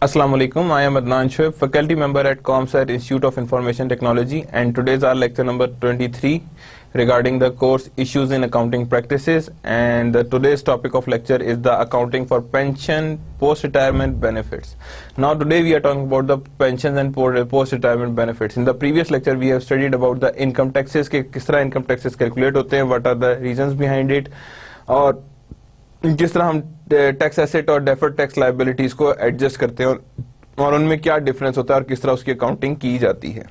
Assalamu alaikum. I am Adnan Shoaib, faculty member at ComSat Institute of Information Technology, and today's our lecture number 23 regarding the course Issues in Accounting Practices. And today's topic of lecture is the accounting for pension post-retirement benefits. Now today we are talking about the pensions and post-retirement benefits. In the previous lecture we have studied about the income taxes, के किस तरह income taxes calculate होते हैं, what are the reasons behind it, और किस तरह हम tax asset और डेफर्ड टैक्स लायबिलिटीज को एडजस्ट करते हैं और उनमें क्या डिफरेंस होता है और किस तरह उसकी अकाउंटिंग की जाती है.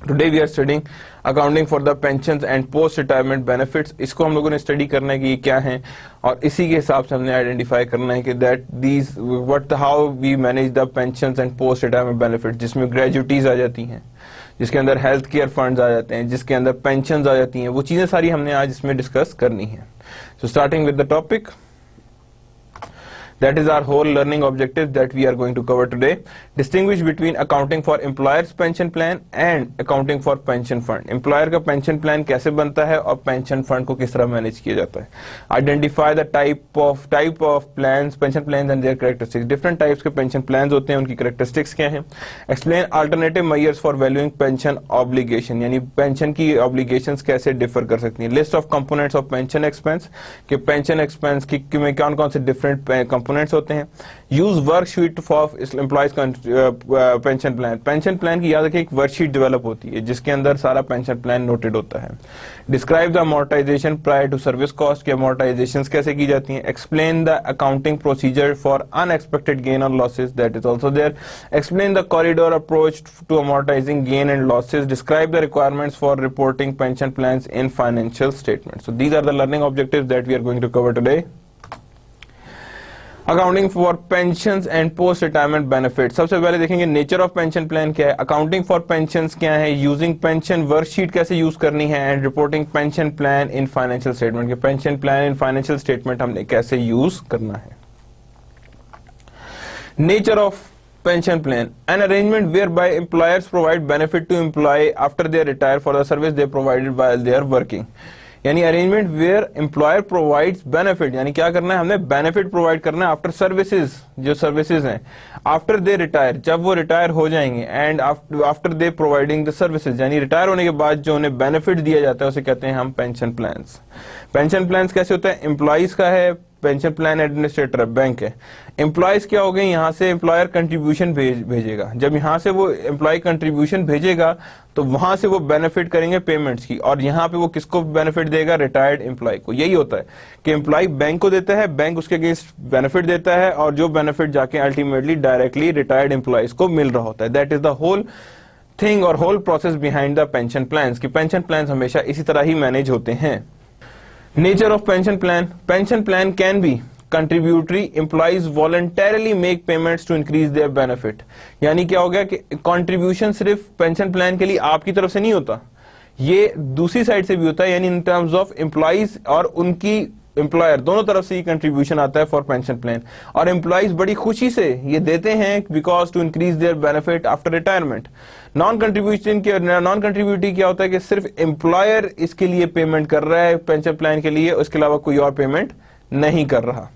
Today we are studying accounting for the pensions and post retirement benefits. इसको हम लोगों ने स्टडी करना है कि ये क्या है और इसी के हिसाब से हमने आइडेंटिफाई करना है कि that these what how we manage the pensions and post retirement benefits, जिसमें ग्रेजुइटीज आ जाती हैं, जिसके अंदर हेल्थ केयर फंड्स आ जाते हैं, जिसके अंदर पेंशन आ जाती हैं. वो चीजें सारी हमने आज इसमें डिस्कस करनी है. So starting with the topic, that is our whole learning objective that we are going to cover today. Distinguish between accounting for employer's pension plan and accounting for pension fund. Employer का pension plan कैसे बनता है और pension fund को किस तरह manage किया जाता है. Identify the type of plans, pension plans and their characteristics. Different types के pension plans होते हैं, उनकी characteristics क्या हैं. Explain alternative measures for valuing pension obligation, यानी pension की obligations कैसे differ कर सकती हैं. List of components of pension expense, कि pension expense की में कौन कौन से different components होते हैं. Use worksheet for employees pension plan. Pension plan की याद रखिए एक वर्कशीट डेवलप होती है जिसके अंदर सारा पेंशन प्लान नोटेड होता है. Describe the amortisation prior to service cost, की अमोर्टाइजेशन कैसे की जाती हैं. Explain the accounting procedure for unexpected gain और losses, that is also there. Explain the corridor approach to amortising gain and losses. Describe the requirements for reporting pension plans in financial statement. So these are the learning objectives that we are going to cover today. Accounting for pensions and post retirement benefit. सबसे पहले देखेंगे nature of pension plan क्या है, accounting for pensions क्या है, using pension worksheet कैसे use करनी है, and reporting pension plan in financial statement. के pension plan in financial statement हमने कैसे यूज करना है. Nature of pension plan, an arrangement whereby employers provide benefit to employee after they retire for the service they provided while they are working. यानी arrangement where employer provides benefit, यानी क्या करना है, हमने बेनिफिट प्रोवाइड करना है after services, जो services हैं आफ्टर दे रिटायर, जब वो रिटायर हो जाएंगे, and after they providing the services, यानी रिटायर होने के बाद जो उन्हें बेनिफिट दिया जाता है उसे कहते हैं हम पेंशन प्लान्स. पेंशन प्लान्स कैसे होता है, एम्प्लॉइज का है, पेंशन प्लान एडमिनिस्ट्रेटर बैंक है. एम्प्लॉयज क्या हो गए, यहाँ से एम्प्लॉयर कंट्रीब्यूशन भेजेगा. जब यहाँ से वो एम्प्लॉय कंट्रीब्यूशन भेजेगा तो वहां से वो बेनिफिट करेंगे पेमेंट्स की, और यहाँ पे वो किसको बेनिफिट देगा, रिटायर्ड एम्प्लॉय को. यही होता है कि एम्प्लॉय बैंक को देता है, बैंक उसके अगेंस्ट बेनिफिट देता है, और जो बेनिफिट जाके अल्टीमेटली डायरेक्टली रिटायर्ड एम्प्लॉयज को मिल रहा होता है. That is the whole thing और whole process behind the pension plans. की पेंशन प्लान्स हमेशा इसी तरह ही मैनेज होते हैं. Nature of pension plan. Pension plan can be contributory. Employees voluntarily make payments to increase their benefit. यानी क्या हो गया कि contribution सिर्फ pension plan के लिए आपकी तरफ से नहीं होता, ये दूसरी साइड से भी होता है, यानी in terms of employees और उनकी एम्प्लॉयर दोनों तरफ से ये कंट्रीब्यूशन आता है फॉर पेंशन प्लान. और एम्प्लॉइज बड़ी खुशी से ये देते हैं because to increase their benefit after retirement. Non contributory क्या होता है कि सिर्फ एम्प्लॉयर इसके लिए पेमेंट कर रहा है पेंशन प्लान के लिए, उसके अलावा कोई और पेमेंट नहीं कर रहा.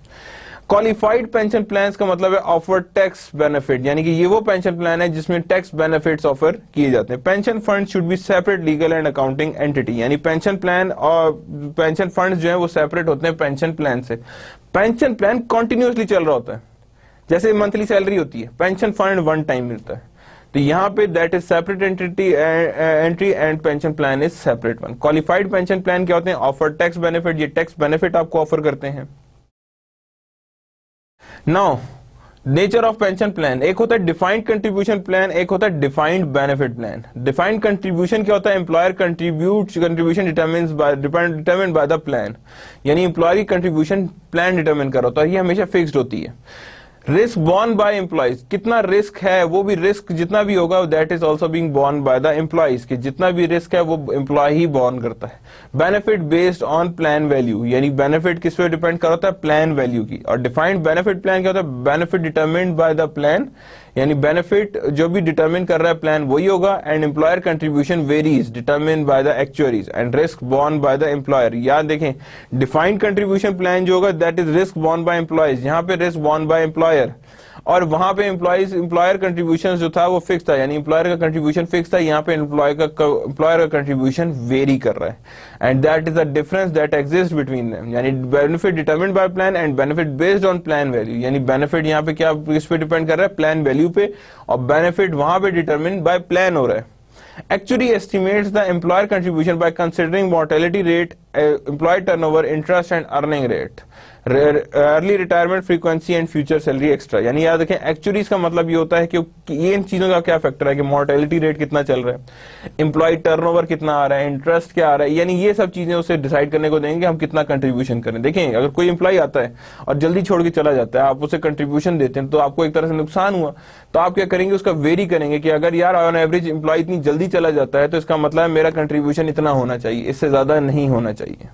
क्वालिफाइड पेंशन प्लान्स का मतलब है ऑफर टैक्स बेनिफिट, यानी कि ये वो पेंशन प्लान है जिसमें टैक्स बेनिफिट्स ऑफर किए जाते हैं. Pension fund should be separate legal and accounting entity, यानी पेंशन प्लान और पेंशन फंड जो है वो सेपरेट होते हैं पेंशन प्लान से. पेंशन प्लान कंटिन्यूअसली चल रहा होता है, जैसे मंथली सैलरी होती है, पेंशन फंड वन टाइम मिलता है. तो यहाँ पे that is separate entry and pension plan is separate one. Qualified pension plan क्या होते हैं, ऑफर टैक्स बेनिफिट, ये टैक्स बेनिफिट आपको ऑफर करते हैं. Now nature of pension plan, एक होता है डिफाइंड कंट्रीब्यूशन प्लान, एक होता है defined benefit plan. Defined contribution क्या होता है, employer contribution determined by the plan, यानी एम्प्लॉयर की कंट्रीब्यूशन प्लान डिटरमिन कर होता है, ये हमेशा फिक्स्ड होती है. रिस्क बॉर्न बाय एम्प्लॉइज, कितना रिस्क है, वो भी रिस्क जितना भी होगा that is also being born by the employees, कि जितना भी रिस्क है वो एम्प्लॉय ही बॉर्न करता है. Benefit based on plan value, यानी बेनिफिट किस पे डिपेंड कर होता है, प्लान वैल्यू की. और डिफाइंड बेनिफिट प्लान क्या होता है, benefit determined by the plan, यानी बेनिफिट जो भी डिटरमिन कर रहा है प्लान वही होगा. And employer contribution varies determine by the actuaries and risk borne by the employer. याद देखें, डिफाइंड कंट्रीब्यूशन प्लान जो होगा that is risk borne by employees, यहाँ पे रिस्क बॉर्न बाय एम्प्लॉयर, और वहां पे एम्प्लॉयर कंट्रीब्यूशन जो था वो फिक्स था, यानी एम्प्लॉयर का कंट्रीब्यूशन फिक्स था, यहाँ पे एम्प्लॉयर का कंट्रीब्यूशन वेरी कर रहा है, and that is the difference that exist between them, यानी benefit determined by plan and benefit based on plan value, यानी बेनिफिट यहाँ पे क्या किस पे डिपेंड कर रहा है, प्लान वैल्यू पे, और बेनिफिट वहां पे डिटरमिन्ड बाय प्लान हो रहा है. Actually estimates the employer contribution by considering mortality rate, employee turnover, interest and earning rate, early retirement frequency and future salary extra. यानी याद रखें एक्चुअलीज का मतलब ये होता है कि ये इन चीजों का क्या फैक्टर है कि मोर्टेलिटी रेट कितना चल रहा है, एम्प्लॉय टर्नओवर कितना आ रहा है, इंटरेस्ट क्या आ रहा है, यानी ये सब चीजें उसे डिसाइड करने को देंगे कि हम कितना कंट्रीब्यूशन करें. देखें अगर कोई एम्प्लॉय आता है और जल्दी छोड़ के चला जाता है, आप उसे कंट्रीब्यूशन देते हैं तो आपको एक तरह से नुकसान हुआ, तो आप क्या करेंगे, उसका वेरी करेंगे कि अगर यार ऑन एवरेज एम्प्लॉय इतनी जल्दी चला जाता है तो इसका मतलब मेरा कंट्रीब्यूशन इतना होना चाहिए, इससे ज्यादा नहीं होना चाहिए.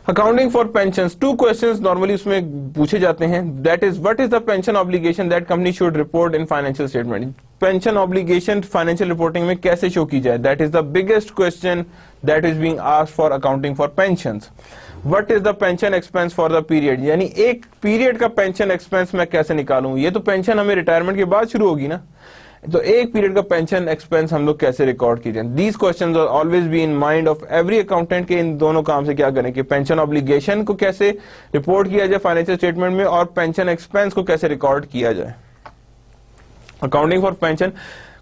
Accounting for pension, 2 questions normally उसमें पूछे जाते हैं. That is what is the pension obligation that company should report in financial statement. Pension obligation financial reporting में कैसे शो की जाए, that is the biggest question that is being asked for accounting for pensions. What is the pension expense for the period, यानी एक period का pension expense मैं कैसे निकालूं, ये तो पेंशन हमें रिटायरमेंट के बाद शुरू होगी ना, तो एक पीरियड का पेंशन एक्सपेंस हम लोग कैसे रिकॉर्ड कीजिए. These questions are always be in mind of every accountant के इन दोनों काम से क्या करें कि पेंशन ऑब्लिगेशन को कैसे रिपोर्ट किया जाए फाइनेंशियल स्टेटमेंट में और पेंशन एक्सपेंस को कैसे रिकॉर्ड किया जाए. अकाउंटिंग फॉर पेंशन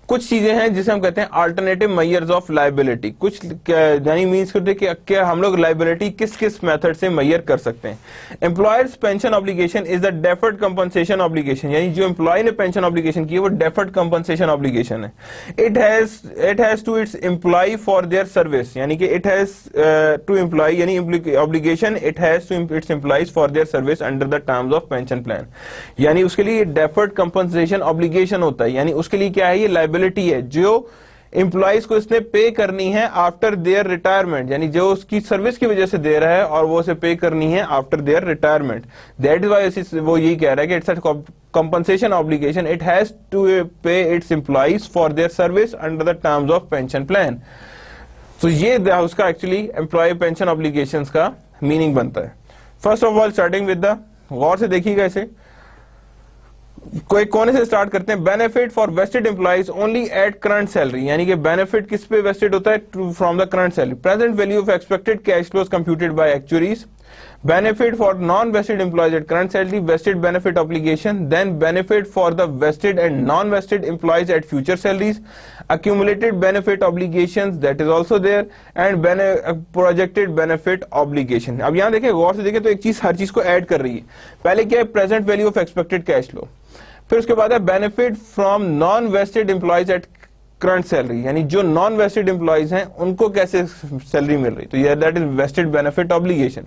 कुछ चीजें हैं जिसे हम कहते हैं अल्टरनेटिव मेजर्स ऑफ लायबिलिटी. कुछ यानी मींस करते कि क्या हम लोग लायबिलिटी किस किस मेथड से मेजर कर सकते हैं. Employers pension obligation is the deferred compensation obligation, यानी जो एम्प्लॉय ने पेंशन ऑब्लिगेशन की है वो डेफर्ड कंपनसेशन ऑब्लिगेशन है. It has to its employees for their service, यानी कि इट हैज टू एम्प्लॉय यानी obligation it has to its employees for their service under the terms of pension plan, यानी उसके लिए डेफर्ड कंपनसेशन ऑब्लिगेशन होता है. यानी उसके लिए क्या है, ये लायबिलिटी है जो एम्प्लॉइज को इसने पे करनी है आफ्टर देयर रिटायरमेंट, यानी जो उसकी सर्विस की वजह से दे रहा है और वो उसे पे करनी है after their retirement. That is why वो यही कह रहा है कि it's a compensation obligation, it has to pay its employees for their service under the terms of pension plan. तो ये उसका एक्चुअली एम्प्लॉय पेंशन ऑब्लिगेशंस का मीनिंग बनता है. First of all starting with the, गौर से देखिएगा इसे, कोई कोने से स्टार्ट करते हैं. Benefit for vested employees only at current salary, यानी कि बेनिफिट किस पे वेस्टेड होता है, from the current salary. Present value of expected cash flows computed by actuaries. Benefit for non-vested employees at current salary, vested benefit obligation, then benefit for the vested and non-vested employees at future salaries, accumulated benefit obligations that is also there, and projected benefit obligation. अब यहाँ देखें, गौर से देखें तो एक चीज हर चीज को ऐड कर रही है. पहले क्या है, present value of expected cash flow, फिर उसके बाद है benefit from non vested employees at current salary, यानी जो नॉन वेस्टेड एम्प्लॉइज हैं उनको कैसे सैलरी मिल रही, तो ये that is vested benefit obligation.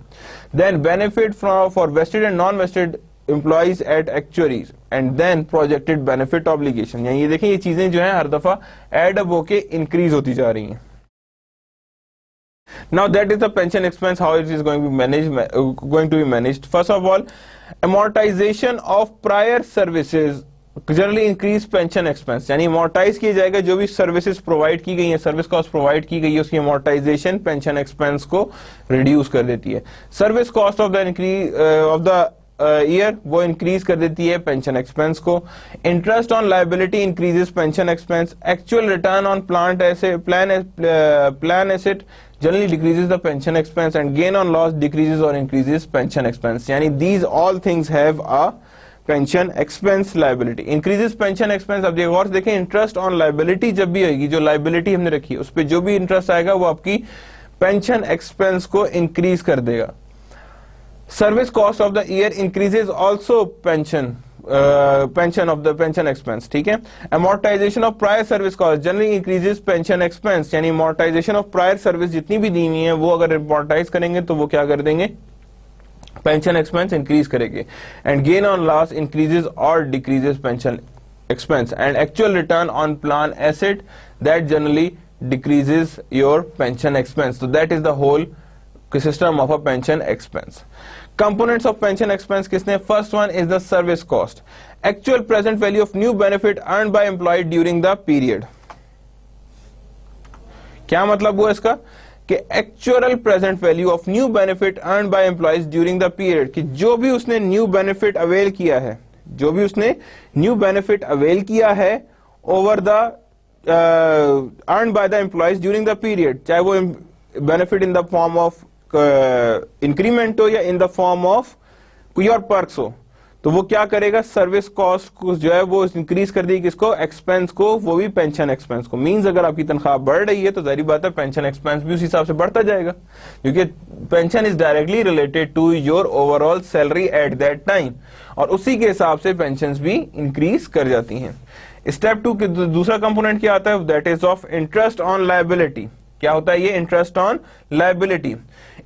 Then benefit for vested and non vested employees at actuaries, and then projected benefit obligation. यानी ये देखें, ये चीजें जो हैं हर दफा एड अप होके इंक्रीज होती जा रही हैं. Now that is the pension expense, how it is going to be managed. First of all, amortization of prior services generally increase pension expense, यानी अमोर्टाइज किया जाएगा जो भी सर्विसेज प्रोवाइड की गई है, सर्विस कॉस्ट प्रोवाइड की गई है, उसकी अमोर्टाइजेशन पेंशन एक्सपेंस को रिड्यूस कर देती है. Service cost of the increase of the year वो इंक्रीज कर देती है पेंशन एक्सपेंस को. Interest on liability increases pension expense. Actual return on plan asset generally decreases the pension expense, and gain on loss decreases or increases pension expense. यानी these all things have a pension expense liability. Increases pension expense. अब देखो और देखें, interest on liability जब भी होगी, जो liability हमने रखी है उस पर जो भी इंटरेस्ट आएगा वो आपकी पेंशन एक्सपेंस को इंक्रीज कर देगा. Service cost of the year increases also pension of the pension expense. ठीक है. amortization of prior service cost generally increases pension expense, यानी amortization of prior service जितनी भी दी हुई है वो अगर amortize करेंगे तो वो क्या कर देंगे, pension expense increase करेंगे. and gain on loss increases or decreases pension expense, and actual return on plan asset that generally decreases your pension expense. So that is the whole system of a pension expense. Components of pension expense किसने, first one is the service cost, actual present value of new benefit earned by employee during the period. क्या मतलब हुआ इसका कि actual present value of new benefit earn by employees during the period, कि जो भी उसने न्यू बेनिफिट अवेल किया है, जो भी उसने न्यू बेनिफिट अवेल किया है over the earn by the employees during the period, चाहे वो benefit in the form of increment हो या इन द फॉर्म ऑफ कोई और पर्क्स हो, तो वो क्या करेगा, सर्विस कॉस्ट को जो है वो इंक्रीज कर देगी, किसको, एक्सपेंस को, वो भी पेंशन एक्सपेंस को। मींस अगर आपकी तनख्वाह बढ़ रही है तो जाहिर बात है पेंशन एक्सपेंस भी उस हिसाब से बढ़ता जाएगा, क्योंकि pension is directly related to your overall salary at that time, और उसी के हिसाब से पेंशन भी इंक्रीज कर जाती हैं। स्टेप 2 के दूसरा कंपोनेंट क्या आता है, that is of interest on liability. क्या होता है ये interest on liability?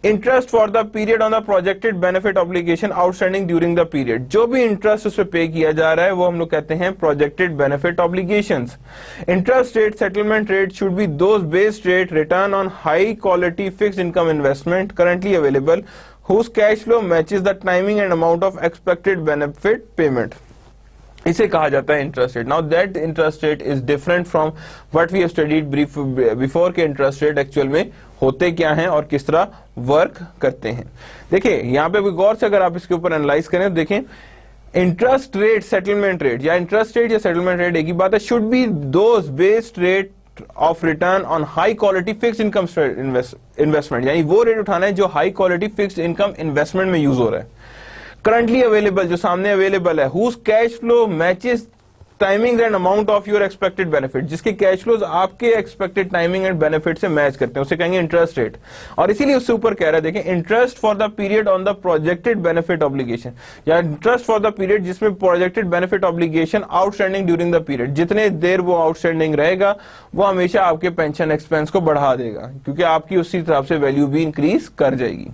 Interest for the period on the projected benefit obligation outstanding during the period, जो भी इंटरेस्ट उस पर पे किया जा रहा है वो हम लोग कहते हैं projected benefit obligations. Interest rate settlement rate should be those based rate return on high quality fixed income investment currently available whose cash flow matches the timing and amount of expected benefit payment. इसे कहा जाता है interest rate. Now that interest rate is different from what we have studied before के interest rate actual में होते क्या हैं और किस तरह वर्क करते हैं। देखिए यहां पे भी गौर से अगर आप इसके ऊपर एनालाइज करें तो देखें, इंटरेस्ट रेट सेटलमेंट रेट या इंटरेस्ट रेट या सेटलमेंट रेट एक ही बात है, should be those based rate of return on high quality fixed income investment, यानी वो रेट उठाना है जो high quality fixed income investment में यूज हो रहा है। करंटली अवेलेबल, जो सामने अवेलेबल है, whose cash flow matches timing and amount of your expected benefit, जिसके कैश फ्लोज आपके एक्सपेक्टेड टाइमिंग एंड बेनिफिट से मैच करते हैं, उसे कहेंगे इंटरेस्ट रेट। और इसीलिए उससे ऊपर कह रहा है, देखें, interest for the period on the projected benefit obligation, या इंटरेस्ट फॉर द पीरियड जिसमें projected benefit obligation outstanding during the period, जितने देर वो आउटस्टैंडिंग रहेगा वो हमेशा आपके पेंशन एक्सपेंस को बढ़ा देगा, क्योंकि आपकी उसी हिसाब से वैल्यू भी इंक्रीज कर जाएगी।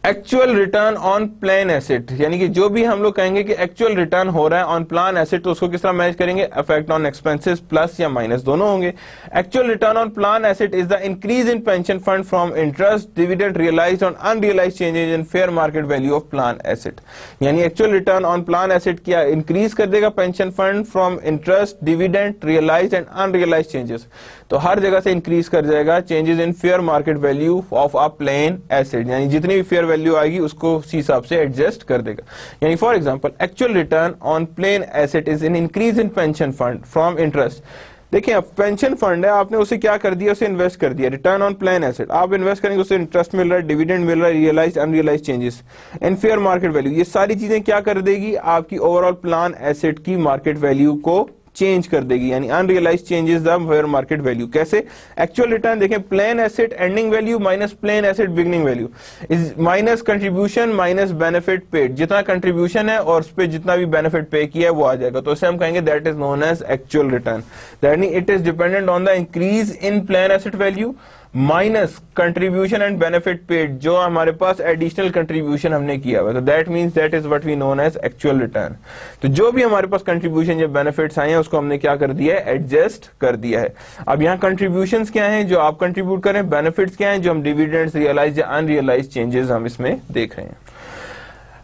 Actual return on plan asset, यानी कि जो भी हम लोग कहेंगे कि एक्चुअल रिटर्न हो रहा है ऑन प्लान एसेट, तो उसको किस तरह मैच करेंगे, इफेक्ट ऑन एक्सपेंसेस प्लस या माइनस दोनों होंगे। Actual return on plan asset is the increase in pension fund from interest dividend realised on unrealised changes in fair market value of plan asset, यानी actual return on plan asset क्या increase कर देगा pension fund from interest dividend realised and unrealised changes, तो हर जगह से increase कर जाएगा changes in fair market value of a plan asset, यानी जितनी भी फेयर वैल्यू आएगी उसको उसी हिसाब से एडजस्ट कर देगा। यानी for example actual return on plan asset is an increase in pension fund from interest. देखिए अब पेंशन फंड है, आपने उसे क्या कर दिया, उसे इन्वेस्ट कर दिया। रिटर्न ऑन प्लान एसेट आप इन्वेस्ट करेंगे, उसे इंटरेस्ट मिल रहा है, डिविडेंड मिल रहा है, realised unrealised changes in fair market value, ये सारी चीजें क्या कर देगी, आपकी ओवरऑल प्लान एसेट की मार्केट वैल्यू को चेंज कर देगी, यानी unrealised changes the fair market value. कैसे? एक्चुअल रिटर्न देखें, plan asset ending value minus plan asset beginning value is minus contribution minus benefit paid, जितना कंट्रीब्यूशन है और उस पर जितना भी बेनिफिट पे किया है वो आ जाएगा, तो इसे हम कहेंगे that is known as actual return. That mean it is dependent on the increase in plan asset value minus contribution and benefit paid, जो हमारे पास एडिशनल कंट्रीब्यूशन हमने किया हुआ, तो that means that is what we known as actual return. तो जो भी हमारे पास कंट्रीब्यूशन या बेनिफिट्स आए हैं उसको हमने क्या कर दिया है, एडजस्ट कर दिया है। अब यहाँ कंट्रीब्यूशंस क्या हैं जो आप कंट्रीब्यूट करें, बेनिफिट्स क्या हैं जो हम डिविडेंड्स, रियलाइज या अनरियलाइज चेंजेस हम इसमें देख रहे हैं।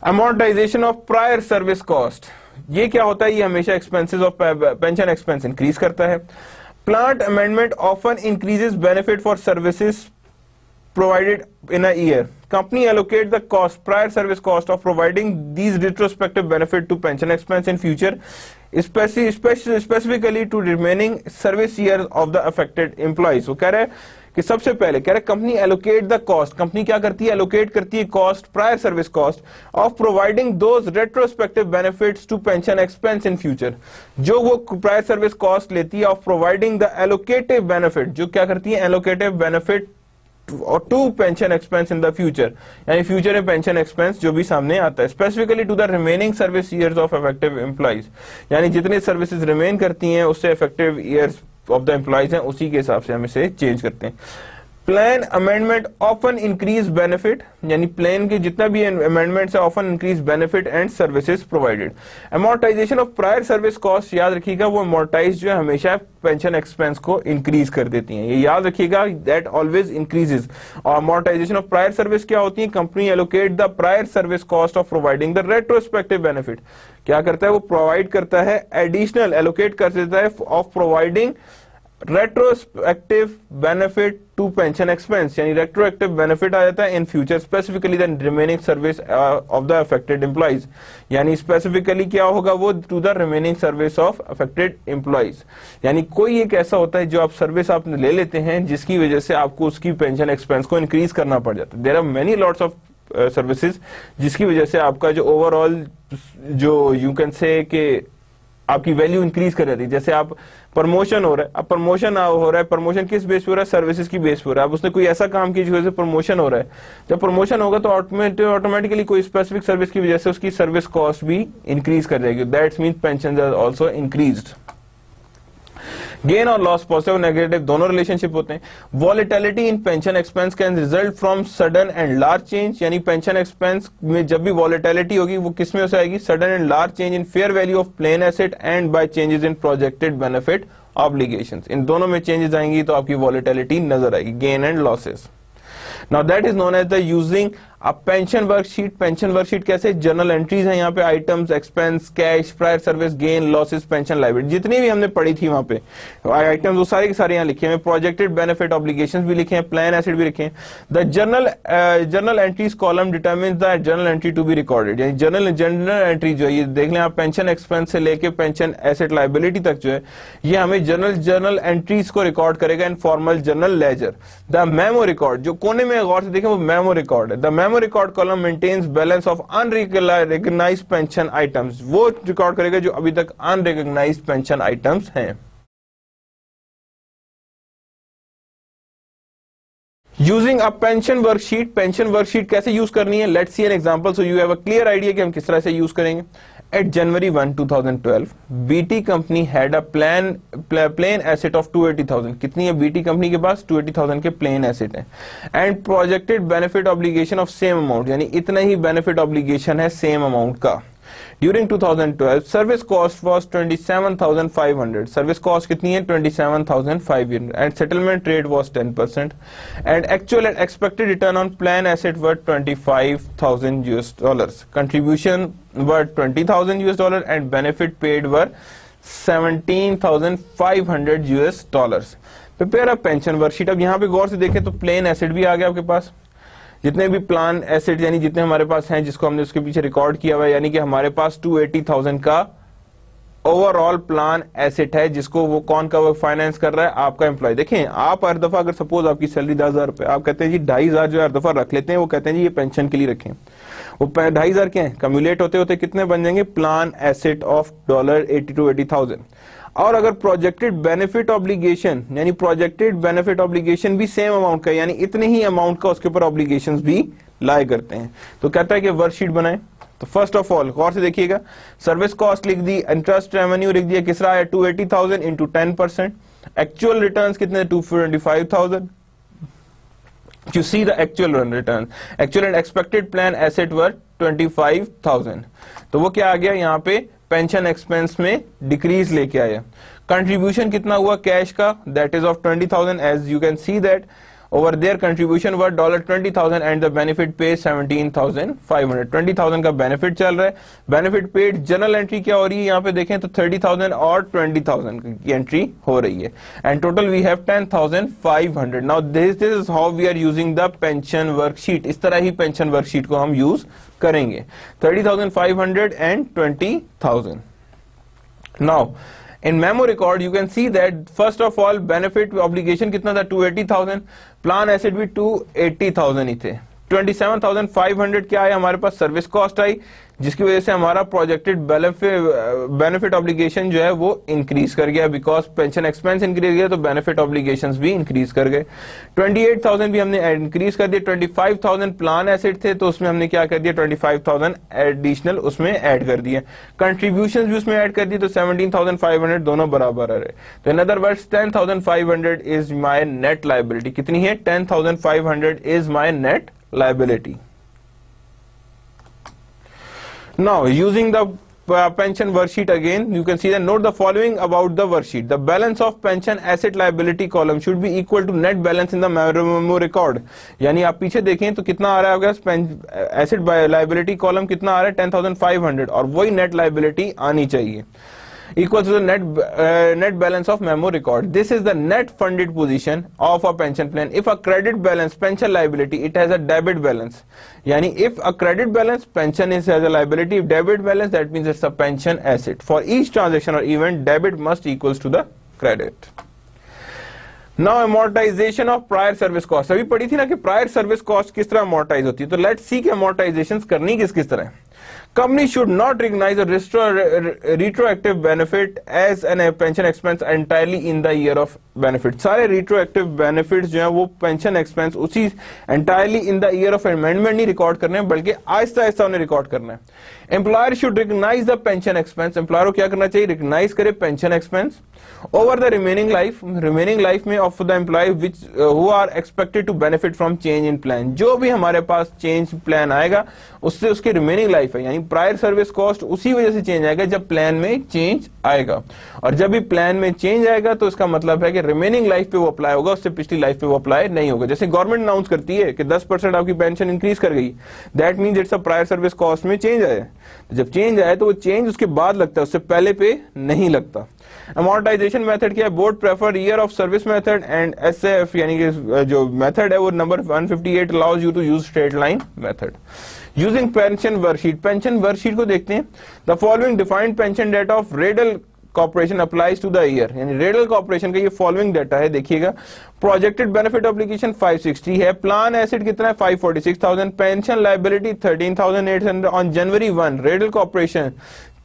Amortisation of prior service cost, ये क्या होता है, ये हमेशा expenses of pension expense increase करता है। Plant amendment often increases benefit for services provided in a year. Company allocate the cost, prior service cost of providing these retrospective benefit to pension expense in future, specifically to remaining service years of the affected employees. वो कह रहे हैं कि सबसे पहले कह रहे company allocate the cost, company क्या करती है, एलोकेट करती है cost, prior service cost of providing those retrospective benefits to pension expense in future, जो वो प्रायर सर्विस कॉस्ट लेती है of providing the allocative benefit, जो क्या करती है, allocative benefit to pension expense in the future, यानी फ्यूचर में पेंशन एक्सपेंस जो भी सामने आता है, specifically to the remaining service years of effective employees, यानी जितने सर्विसेज रिमेन करती हैं उससे effective years of the employees हैं उसी के हिसाब से हम इसे चेंज करते हैं। Plan amendment often increase benefit, यानी प्लान के जितना भी अमेंडमेंट्स है often increase benefit and services provided. Amortisation of prior service cost, याद रखिएगा वो अमोर्टाइज जो है हमेशा पेंशन एक्सपेंस को इंक्रीज कर देती हैं, ये याद रखिएगा, दैट ऑलवेज इंक्रीजेस। और अमोर्टाइजेशन ऑफ प्रायर सर्विस क्या होती है, company allocate the prior service cost of providing the retrospective benefit, क्या करता है वो प्रोवाइड करता है एडिशनल, एलोकेट कर देता है of providing retrospective benefit to pension expense, यानी रेट्रोएक्टिव बेनिफिट आ जाता है in future, specifically the remaining service of the affected employees, यानी स्पेसिफिकली क्या होगा वो to the remaining service of affected employees, यानी कोई एक ऐसा होता है जो आप सर्विस आप ले लेते हैं जिसकी वजह से आपको उसकी पेंशन एक्सपेंस को इंक्रीज करना पड़ जाता है। There are many lots of services जिसकी वजह से आपका जो ओवरऑल जो यू कैन से कि आपकी वैल्यू इंक्रीज कर जाती है। जैसे आप प्रमोशन हो रहा है, अब प्रमोशन हो रहा है, प्रमोशन किस बेस पे हो रहा है, सर्विसेज की बेस पे हो रहा है। अब उसने कोई ऐसा काम किया जिसकी वजह से प्रमोशन हो रहा है, जब प्रमोशन होगा तो ऑटोमेटिकली कोई स्पेसिफिक सर्विस की वजह से उसकी सर्विस कॉस्ट भी इंक्रीज कर जाएगी। That's mean pension are also increased. Gain और लॉस, पॉजिटिव नेगेटिव दोनों रिलेशनशिप होते हैं। Volatility in pension expense can result from sudden and large change, यानी पेंशन एक्सपेंस में जब भी वॉलेटिलिटी होगी वो किस में से आएगी, sudden and large change in fair value of plan asset and by changes in projected benefit obligations. इन दोनों में चेंजेस आएंगी तो आपकी वॉलेटिलिटी नजर आएगी, gain and losses. Now that is known as the using a pension worksheet. Pension worksheet कैसे, journal entries हैं यहाँ पे, items, expense, cash, prior service, gain, losses, pension liability, जितनी भी हमने पढ़ी थी वहां पे आइटम्स वो सारे के सारे यहाँ लिखे हैं। प्रोजेक्टेड बेनिफिट ऑब्लिगेशंस भी लिखे हैं, प्लान एसेट भी लिखे हैं। The journal entries column determines the journal entry to be recorded, यानी जर्नल एंट्री जो है ये देख लें आप, पेंशन एक्सपेंस से लेके पेंशन एसेट लायबिलिटी तक जो है ये हमें जर्नल एंट्रीज को रिकॉर्ड करेगा in formal journal ledger. The memo record, जो कोने में गौर से देखें वो मेमो रिकॉर्ड है। The memo record column maintains balance of unrecognised pension items, वो रिकॉर्ड करेगा जो अभी तक अनरिकॉग्नाइज्ड पेंशन आइटम्स हैं। यूजिंग अ पेंशन वर्कशीट कैसे यूज करनी है, let's see an example so you have a clear idea कि हम किस तरह से यूज करेंगे। At January 1, 2012, BT company had a plain asset of 280,000. कितनी है BT कंपनी के पास, 280,000 के plain asset है, and projected benefit obligation of same amount, यानी इतना ही benefit obligation है same amount का। During 2012, service cost was 27,500. Service cost कितनी है 27,500, and settlement rate was 10%, and actual and expected return on plan asset were $25,000. Contribution were $20,000 and benefit paid were $17,500. Prepare a pension worksheet। अब यहाँ पे गौर से देखें तो plain asset भी आ गया आपके पास, जितने भी प्लान एसेट यानी जितने हमारे पास हैं जिसको हमने उसके पीछे रिकॉर्ड किया हुआ है, यानी कि हमारे पास 280,000 का ओवरऑल प्लान एसेट है जिसको वो कौन का फाइनेंस कर रहा है, आपका एम्प्लॉय। देखें आप हर दफा अगर सपोज आपकी सैलरी 10,000 रुपए, आप कहते हैं जी 2,500 जो हर दफा रख लेते हैं, वो कहते हैं जी ये पेंशन के लिए रखें, वो 2,500 क्या है, कम्युलेट होते होते कितने बन जाएंगे, प्लान एसेट ऑफ $80,000 to 80,000। और अगर प्रोजेक्टेड बेनिफिट ऑब्लिगेशन, यानी प्रोजेक्टेड बेनिफिट ऑब्लिगेशन भी सेम अमाउंट का, यानी इतने ही अमाउंट का उसके ऊपर ऑब्लिगेशंस भी लाए करते हैं, तो कहता है कि वर्कशीट बनाएं। तो फर्स्ट ऑफ ऑल गौर से देखिएगा, सर्विस कॉस्ट लिख दी, इंटरेस्ट रेवेन्यू लिख दिया, किस रहा है 280,000 इंटू 10%, एक्चुअल रिटर्न्स कितने 225,000। You see the actual run return, actual and expected plan asset were 25,000, तो वो क्या आ गया यहाँ पे पेंशन एक्सपेंस में डिक्रीज लेके आया। कंट्रीब्यूशन कितना हुआ कैश का, that is of 20,000, as you can see that over there contribution were $20,000 and the benefit pay 17,500। 20,000 का बेनिफिट चल रहा है, बेनिफिट पेड जर्नल एंट्री क्या हो रही है यहाँ पे देखें तो 30,000 और 20,000 की एंट्री हो रही है, and total we have 10,500। Now this is how we are using the pension worksheet, इस तरह ही पेंशन वर्कशीट को हम यूज करेंगे, 30,500 and 20,000। Now in memo record you can see that first of all benefit obligation कितना था 280,000, plan asset भी 280,000 ही थे, 27,500 क्या आया हमारे पास सर्विस कॉस्ट आई, जिसकी वजह से हमारा प्रोजेक्टेड बेनिफिट ऑब्लिगेशन जो है वो इंक्रीज कर गया, बिकॉज पेंशन एक्सपेंस इंक्रीज गया तो बेनिफिट ऑब्लिगेशंस भी इंक्रीज कर गए। 28,000 भी हमने इंक्रीज कर दिया, 25,000 प्लान एसेट थे तो उसमें हमने क्या कर दिया 25,000 एडिशनल उसमें ऐड कर दिया, कंट्रीब्यूशंस भी उसमें ऐड कर दी तो 17,500 दोनों बराबर आ रहे। तो in other words 10,500 is my net liability, कितनी है 10,500 is my net liability. Now using the pension worksheet again, you can see that note the following about the worksheet. The balance of pension asset liability column should be equal to net balance in the memo record. यानी आप पीछे देखें तो कितना आ रहा है आपका एसेट liability column कितना आ रहा है 10,500, और वही net liability आनी चाहिए। equals to the net balance of memo record. This is the net funded position of a pension plan. If a credit balance pension liability, it has a debit balance. Yani if a credit balance pension is has a liability, if debit balance, that means it's a pension asset. For each transaction or event, debit must equals to the credit. Now amortization of prior service cost. अभी पढ़ी थी ना कि prior service cost किस तरह amortize होती है. तो let's see कि amortizations करनी किस तरह. Company should not recognize a retroactive benefit as an pension expense entirely in the year of benefit. सारे retroactive benefits जो हैं वो pension expense उसी entirely in the year of amendment नहीं record करने हैं, बल्कि आहिस्ता आहिस्ता उन्हें record करना है. Employer should recognize the pension expense. Employer को क्या करना चाहिए? Recognize करे pension expense over the remaining life में of the employee which who are expected to benefit from change in plan. जो भी हमारे पास change plan आएगा उससे उसकी remaining life है, यानी prior service cost उसी वजह से change आएगा जब plan में change आएगा, और जब भी plan में change आएगा तो इसका मतलब है कि remaining life पे वो apply होगा, उससे पिछली life पे वो apply नहीं होगा. जैसे गवर्नमेंट अनाउंस करती है कि 10% आपकी पेंशन इंक्रीज कर गई, that means it's a prior service cost में change आया. जब चेंज आए तो वो चेंज उसके बाद लगता है, उससे पहले पे नहीं लगता. अमोर्टाइजेशन मेथड क्या है? Board prefer year of service method and SF यानी कि जो मेथड है वो number 158 allows you to use straight line method. Using pension worksheet. Pension worksheet को देखते हैं. The following defined pension data of Redl corporation applies to the year. यानी Redl corporation का ये फॉलोइंग डाटा है, देखिएगा. प्रोजेक्टेड बेनिफिट ऑब्लिगेशन 560 है, plan asset कितना है 546,000, pension liability 13,800. On January 1 ridley corporation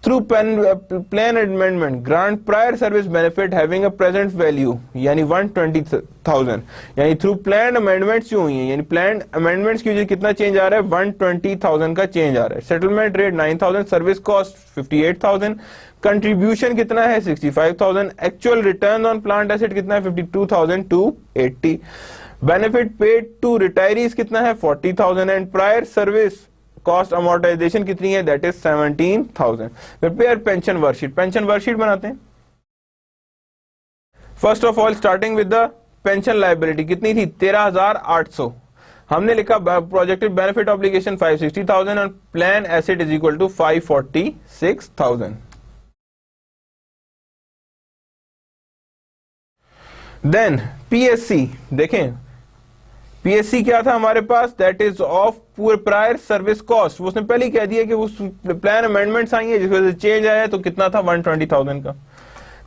through plan amendment grant prior service benefit having a present value यानी 120,000. यानी थ्रू प्लान अमेंडमेंट्स जो हुई हैं, यानी प्लान अमेंडमेंट्स की वजह कितना चेंज आ रहा है? 120,000 का चेंज आ रहा है. Settlement rate 9,000, service cost 58,000, contribution कितना है 65,000, actual return on plant asset कितना है 52,280, बेनिफिट पेड टू रिटायरीज कितना है 40,000 and prior service cost amortisation कितनी है? That is 17,000. Prepare pension worksheet. Pension worksheet बनाते हैं. First of all starting with the pension liability कितनी थी? 13,800. हमने लिखा प्रोजेक्टेड बेनिफिट ऑब्लिगेशन 560,000 और plan asset is equal to 546,000. Then PSC देखें. पीएससी क्या था हमारे पास? That is of prior service cost. उसने पहले ही कह दिया कि वो प्लान अमेंडमेंट्स आई है जिस वजह से चेंज आया है, तो कितना था 120,000 का,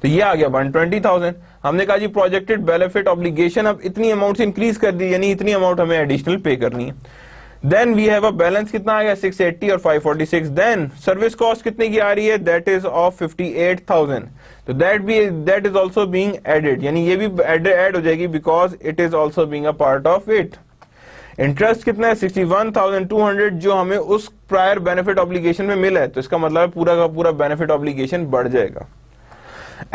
तो ये आ गया 120,000. हमने कहा जी प्रोजेक्टेड बेनिफिट ऑब्लिगेशन अब इतनी अमाउंट से इंक्रीज कर दी, यानी इतनी अमाउंट हमें एडिशनल पे करनी है. Then we have a balance कितना आ गया 680 और 546. देन सर्विस कॉस्ट कितने की आ रही है? That is of 58,000. तो that is also being added, यानी ये भी ऐड हो जाएगी because it is also being a part of it. Interest कितना है 61,200 जो हमें उस प्रायर बेनिफिट ऑब्लिगेशन में मिला है, तो इसका मतलब है पूरा का पूरा बेनिफिट ऑब्लिगेशन बढ़ जाएगा.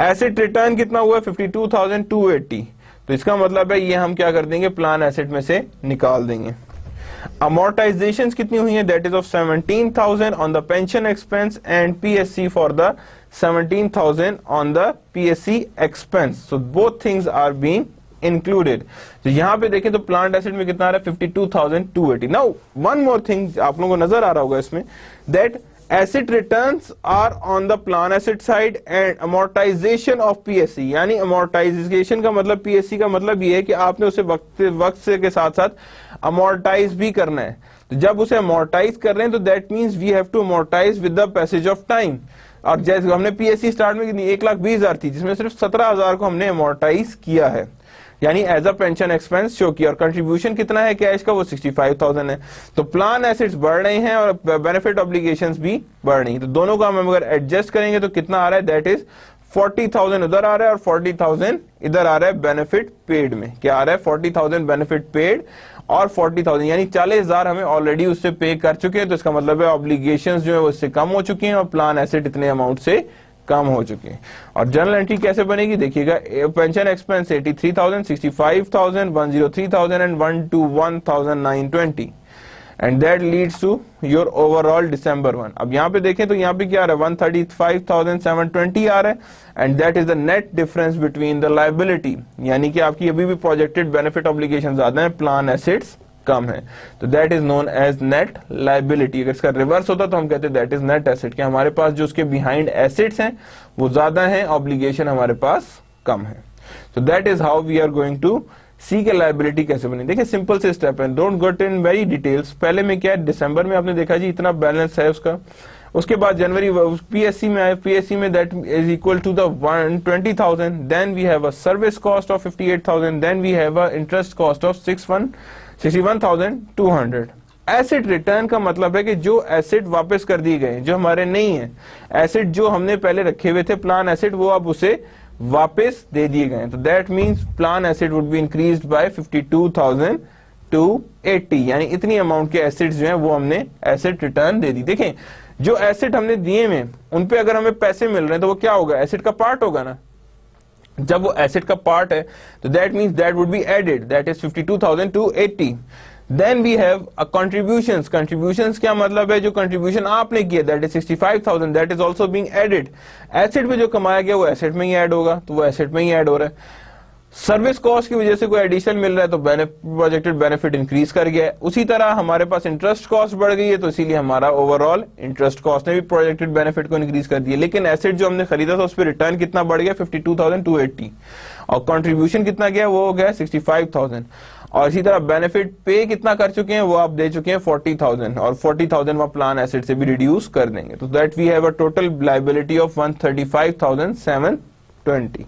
एसेट रिटर्न कितना हुआ 52,280, तो इसका मतलब है ये हम क्या कर देंगे? प्लान एसेट में से निकाल देंगे. Amortizations कितनी हुई है? That is of 17,000 on the pension expense and PSC for the 17,000 on the PSC expense. So both things are being included. तो यहाँ पे देखें तो प्लांट एसेट में कितना आ रहा है 52,280. Now one more thing आप लोगों को नजर आ रहा होगा इसमें, that asset returns are on the plan asset side and amortization of PSC. यानी amortization का मतलब PSC का मतलब ये है कि आपने उसे वक्त से के साथ साथ amortize भी करना है. तो जब उसे amortize कर रहे हैं तो that means we have to amortize with the passage of time. और जैसे हमने PSC स्टार्ट में कितनी 1,20,000 थी, जिसमें सिर्फ 17,000 को हमने amortize किया है, यानी as a pension expense show किया. और कंट्रीब्यूशन कितना है कैश का? वो 65,000 है. तो प्लान एसेट्स बढ़ रहे हैं और बेनिफिट ऑब्लिगेशंस भी बढ़ रही हैं, तो दोनों का हम अगर एडजस्ट करेंगे तो कितना आ रहा है? दैट इज 40,000 उधर आ रहा है और 40,000 इधर आ रहा है बेनिफिट पेड में. क्या आ रहा है? 40,000 बेनिफिट पेड और 40,000 यानी 40,000 हमें ऑलरेडी उससे पे कर चुके हैं, तो इसका मतलब है ऑब्लिगेशंस जो है उससे कम हो चुकी हैं और प्लान एसेट इतने अमाउंट से कम हो चुके हैं. और जर्नल एंट्री कैसे बनेगी देखिएगा. Pension expense 83,000, 65,000, 103,000 and 121,920 and that leads to your overall December 1. अब यहाँ पे देखें तो यहाँ पे क्या आ रहा है 135,720 आ रहा है and that is the net difference between the liability, यानी कि आपकी अभी भी प्रोजेक्टेड बेनिफिट ऑब्लिगेशन ज्यादा है प्लान एसेट्स कम है, तो that is known as net liability. अगर इसका रिवर्स होता तो हम कहते दैट इज नेट एसेट, कि हमारे पास जो उसके बिहाइंड एसेट्स हैं वो ज्यादा हैं, ऑब्लिगेशन हमारे पास कम है। तो that is how we are going to see के लायबिलिटी कैसे बनी। देखिए सिंपल से स्टेप है, don't get in very details. पहले में क्या है, दिसंबर में आपने देखा जी इतना बैलेंस है उसका, उसके बाद जनवरी पीएससी में आए, पीएससी में that is equal to the 120,000, then we have a service cost of 58,000, then we have a interest cost of 61,200। Asset return का मतलब है कि जो एसेट वापस कर दिए गए जो हमारे नहीं है, एसेट जो हमने पहले रखे हुए थे प्लान एसेट, वो अब उसे वापस दे दिए गए, तो that means plan asset would be increased by 52,280, यानी इतनी अमाउंट के एसेट्स जो हैं वो हमने एसेट रिटर्न दे दी। देखें जो एसेट हमने दिए में उन पे अगर हमें पैसे मिल रहे हैं तो वो क्या होगा, एसेट का पार्ट होगा ना। जब वो एसेट का पार्ट है तो that means that would be added, that is 52,280। Then we have a contributions. Contributions क्या मतलब है, जो कंट्रीब्यूशन आपने किया that is 65,000, that is also being added. Asset पे जो कमाया गया वो एसेट में ही ऐड होगा, तो वो एसेट में ही ऐड हो रहा है। सर्विस कॉस्ट की वजह से कोई एडिशन मिल रहा है तो प्रोजेक्टेड बेनिफिट इंक्रीज कर गया है। उसी तरह हमारे पास इंटरेस्ट कॉस्ट बढ़ गई है, तो इसीलिए हमारा ओवरऑल इंटरेस्ट कॉस्ट ने भी प्रोजेक्टेड बेनिफिट को इंक्रीज कर दिया। लेकिन एसेट जो हमने खरीदा था उस पर रिटर्न कितना बढ़ गया, 52,280, और कंट्रीब्यूशन कितना गया, वो हो गया 65,000। और इसी तरह बेनिफिट पे कितना कर चुके हैं, वो आप दे चुके हैं 40,000, और 40,000 वो प्लान एसेट से भी रिड्यूस कर देंगे, तो that we have a total liability of 135,720।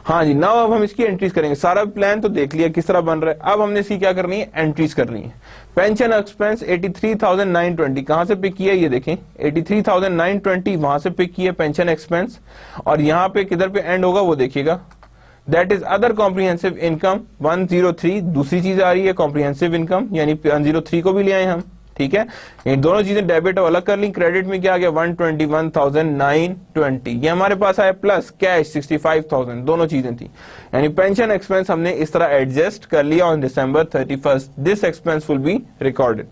हाँ जी, नाउ अब हम इसकी एंट्रीज करेंगे। सारा प्लान तो देख लिया किस तरह बन रहा है, अब हमने इसकी क्या करनी है, एंट्रीज करनी है। पेंशन एक्सपेंस 83,920 कहां से पिक किया, ये देखें 83,920 वहां से पिक किया पेंशन एक्सपेंस, और यहां पे किधर पे एंड होगा वो देखिएगा, that is other comprehensive income 103। दूसरी चीज आ रही है कॉम्प्रिहेंसिव इनकम, यानी 103 को भी ले आए हम, ठीक है। ये दोनों चीजें डेबिट और अलग कर ली। क्रेडिट में क्या आ गया, 121,920, ये हमारे पास आया, प्लस कैश 65,000, दोनों चीजें थी। यानी पेंशन एक्सपेंस हमने इस तरह एडजस्ट कर लिया on December 31st, this expense will be recorded.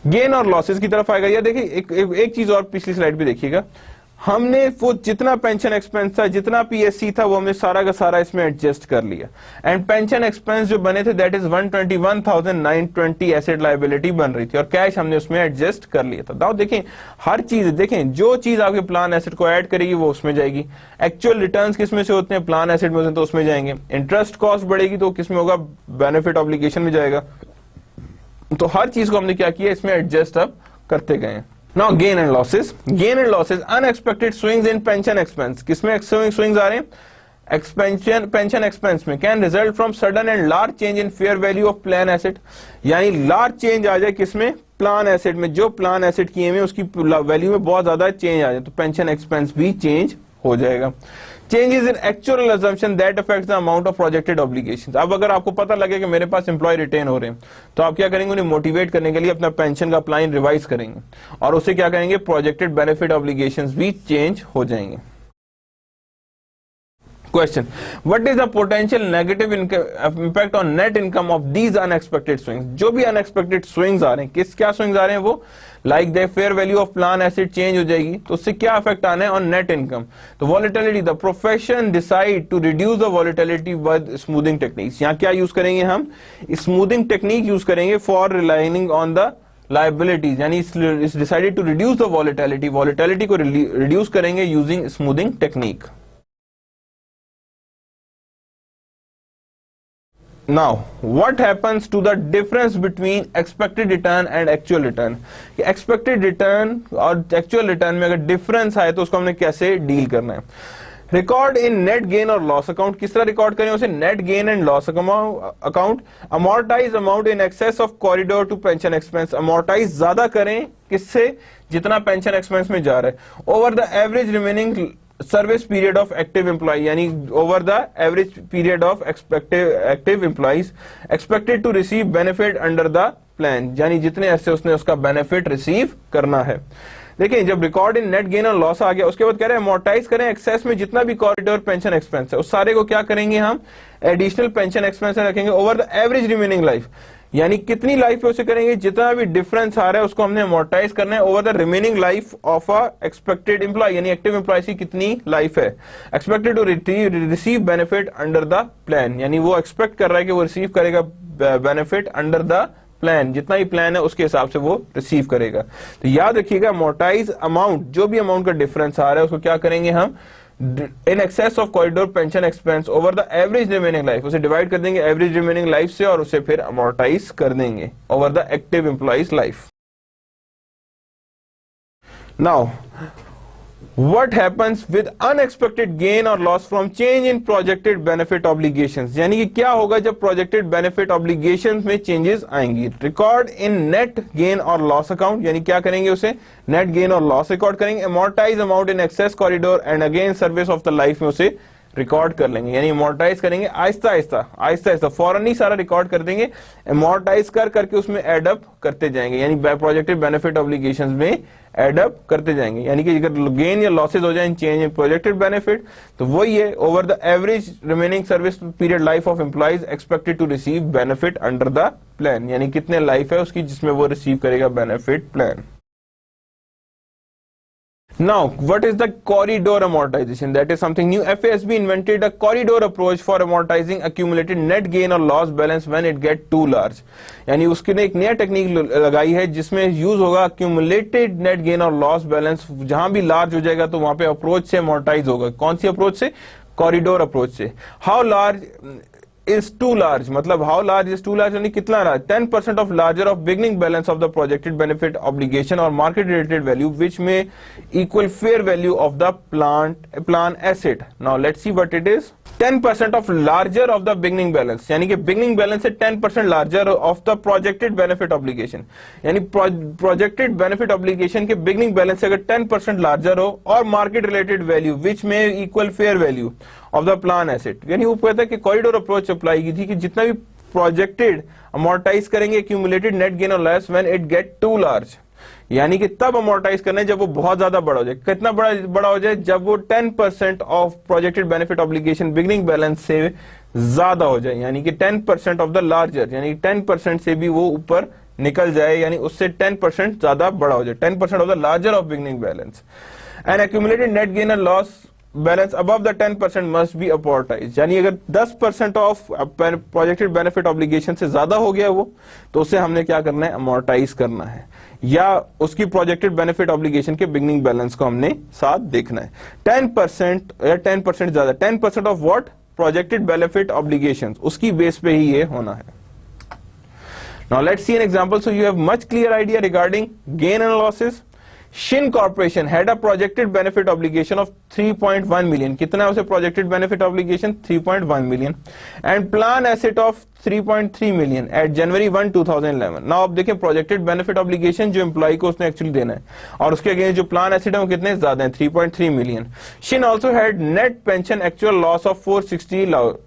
Gain और लॉसेस की तरफ आएगा। या देखिए एक चीज और पिछली स्लाइड पे देखिएगा, हमने वो जितना पेंशन एक्सपेंस था, जितना पीएससी था, वो हमने सारा का सारा इसमें एडजस्ट कर लिया। एंड पेंशन एक्सपेंस जो बने थे दैट इज 121,920 एसेट लायबिलिटी बन रही थी, और कैश हमने उसमें एडजस्ट कर लिया था। दाओ देखें हर चीज, देखें जो चीज आपके प्लान एसेट को ऐड करेगी वो उसमें जाएगी। एक्चुअल रिटर्न्स किस में से होते हैं, प्लान एसेट में होते हैं, तो उसमें जाएंगे। इंटरेस्ट कॉस्ट बढ़ेगी तो किस में होगा, बेनिफिट ऑब्लिगेशन में जाएगा। तो हर चीज को हमने क्या किया, इसमें एडजस्ट अब करते गए। Now gain and losses. Gain and losses, unexpected swings in pension expense. किसमें swings आ रहे हैं, pension expense में can result from sudden and large change in fair value of plan asset. यानी large change आ जाए किसमें, प्लान एसेट में। जो plan asset किए में उसकी वैल्यू में बहुत ज्यादा चेंज आ जाए तो पेंशन एक्सपेंस भी चेंज हो जाएगा। Changes in actual assumption that affects the amount of projected obligations. अब अगर आपको पता लगे कि मेरे पास एम्प्लॉय रिटेन हो रहे हैं तो आप क्या करेंगे, उन्हें मोटिवेट करने के लिए अपना पेंशन का प्लान रिवाइज करेंगे, और उससे क्या करेंगे, प्रोजेक्टेड बेनिफिट ऑब्लिगेशंस भी चेंज हो जाएंगे। Question: What is the potential negative impact on net income of these unexpected swings? जो भी unexpected swings आ रहे हैं, क्या swings आ रहे हैं वो, like the fair value of plan asset change हो जाएगी, तो उससे क्या effect आना है on net income? तो volatility, the profession decide to reduce the volatility with smoothing techniques. यहाँ क्या use करेंगे हम, smoothing technique use करेंगे for relying on the liabilities, यानी it's decided to reduce the volatility को reduce करेंगे using smoothing technique. Now, what happens to the difference between expected return and actual return? Expected return और actual return में अगर difference आए तो उसको हमने कैसे deal करना है। Record in net gain और loss account, किस तरह रिकॉर्ड करें उसे, net gain and loss account, amortize amount in excess of corridor to pension expense, amortize ज्यादा करें किससे, जितना pension expense में जा रहा है, over the average remaining service period of active employ, यानी over the average period of active employees expected to receive benefit under the plan, यानी जितने ऐसे उसने उसका बेनिफिट रिसीव करना है। देखिए जब रिकॉर्ड इन नेट गेन और लॉस आ गया, उसके बाद कह रहे हैं अमोर्टाइज करें एक्सेस में जितना भी कॉरिडोर पेंशन एक्सपेंस है, उस सारे को क्या करेंगे हम, एडिशनल पेंशन एक्सपेंस रखेंगे over the average remaining life, यानी कितनी लाइफ पे उसे करेंगे, जितना भी डिफरेंस आ रहा है उसको हमने अमोर्टाइज करना है over the remaining life of a expected employee, यानी एक्टिव एम्प्लॉय की कितनी लाइफ है। Expected to receive benefit under the plan, यानी वो एक्सपेक्ट कर रहा है कि वो रिसीव करेगा बेनिफिट अंडर द प्लान, जितना ही प्लान है उसके हिसाब से वो रिसीव करेगा। तो याद रखिएगा अमोर्टाइज अमाउंट, जो भी अमाउंट का डिफरेंस आ रहा है उसको क्या करेंगे हम, in excess of corridor pension expense over the average remaining life, उसे डिवाइड कर देंगे एवरेज रिमेनिंग लाइफ से और उसे फिर अमोर्टाइज कर देंगे over the active employees life. Now What happens with unexpected gain or loss from change in projected benefit obligations, यानी कि क्या होगा जब projected benefit obligations में changes आएंगी। Record in net gain or loss account, यानी क्या करेंगे उसे net gain or loss record करेंगे। Amortize amount in excess corridor and again service of the life में उसे रिकॉर्ड कर लेंगे, यानी अमोर्टाइज करेंगे आहिस्ता आहिस्ता, फौरन ही सारा रिकॉर्ड कर देंगे, अमोर्टाइज करके उसमें एड अप करते जाएंगे, यानी प्रोजेक्टेड बेनिफिट ऑब्लिगेशंस में एड अप करते जाएंगे। यानी कि अगर गेन या लॉसेज हो जाए in change in projected benefit तो वही है over the average remaining service period life of employees expected to receive benefit under the plan, यानी कितने लाइफ है उसकी जिसमें वो रिसीव करेगा benefit plan. Now, what is the corridor amortization? That is something new. FASB invented a corridor approach for amortizing accumulated net gain or loss balance when it get too large. यानी उसके ने एक नया technique लगाई है जिसमें use होगा accumulated net gain और loss balance, जहां भी लार्ज हो जाएगा तो वहां पे अप्रोच से amortize होगा। कौन सी अप्रोच से? कॉरिडोर अप्रोच से। How large is too large, मतलब how large is too large यानी कितना large, 10% of larger of beginning balance of the projected benefit obligation or market related value which may equal fair value of the plan asset. Now let's see what it is. 10% of larger of the beginning balance, यानी कि beginning balance से 10% larger of the projected benefit obligation, यानी projected benefit obligation के beginning balance से अगर 10% larger हो और market related value which may equal fair value of the plan asset, यानी वो कहता है कि कॉरिडोर अप्रोच अप्लाई की थी कि जितना भी प्रोजेक्टेड अमोर्टाइज करेंगे accumulated net gain or loss when it get too large, यानी कि तब अमोर्टाइज करना है जब वो बहुत ज्यादा बड़ा हो जाए। कितना बड़ा हो जाए? जब वो 10% of projected benefit obligation beginning balance से ज्यादा हो जाए, यानी कि 10% ऑफ द लार्जर, यानी 10% से भी वो ऊपर निकल जाए, यानी उससे 10% ज्यादा बड़ा हो जाए, 10% of the larger of beginning balance. And accumulated net gain और loss balance above the 10% must be amortised, यानी अगर 10% ऑफ प्रोजेक्टेड बेनिफिट ऑब्लिगेशन से ज्यादा हो गया वो, तो उसे हमने क्या करना है? अमोर्टाइज करना है, या उसकी प्रोजेक्टेड बेनिफिट ऑब्लिगेशन के बिगिनिंग बैलेंस को हमने साथ देखना है। 10% या 10% ज्यादा, 10% of what? Projected benefit obligations, उसकी बेस पे ही ये होना है। Now let's see an example so you have much clear idea regarding gain and losses. Shin Corporation had a projected benefit obligation of 3.1 million. कितना है उसे projected benefit obligation? 3.1 million. And plan asset of 3.3 million at January 1, 2011. Now अब देखें projected benefit obligation जो employee को उसने actually देना है और उसके अगेंस्ट जो plan asset है वो कितने ज्यादा है? 3.3 million. Shin also had net pension actual loss of 460,000.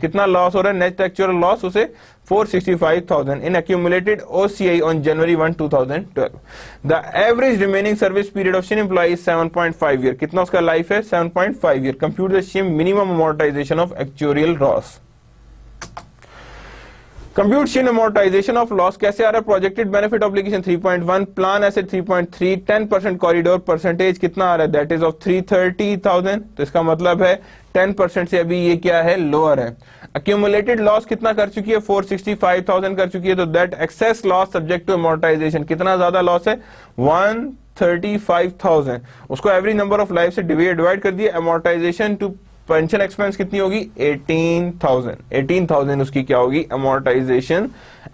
कितना लॉस हो रहा है? नेट एक्चुअल लॉस उसे 465,000 in accumulated OCI on January 1, 2012. The average remaining service period of Shin employee is 7.5 year. कितना उसका लाइफ है? 7.5 year. Compute the Shin minimum amortization of actuarial loss. Compute Shin amortization of loss कैसे आ रहा है? Projected benefit obligation 3.1, plan asset 3.3, 10% corridor percentage कितना आ रहा है? That is of 330,000. तो इसका मतलब है 10% से अभी ये क्या है? लोअर है। Accumulated loss कितना कर चुकी है? 465,000 कर चुकी है। तो that excess loss subject to amortization कितना ज्यादा लॉस है? 135,000। उसको एवरेज नंबर ऑफ लाइफ से डिवाइड कर दिया। amortization टू पेंशन एक्सपेंस कितनी होगी? 18,000 उसकी क्या होगी? अमोर्टाइजेशन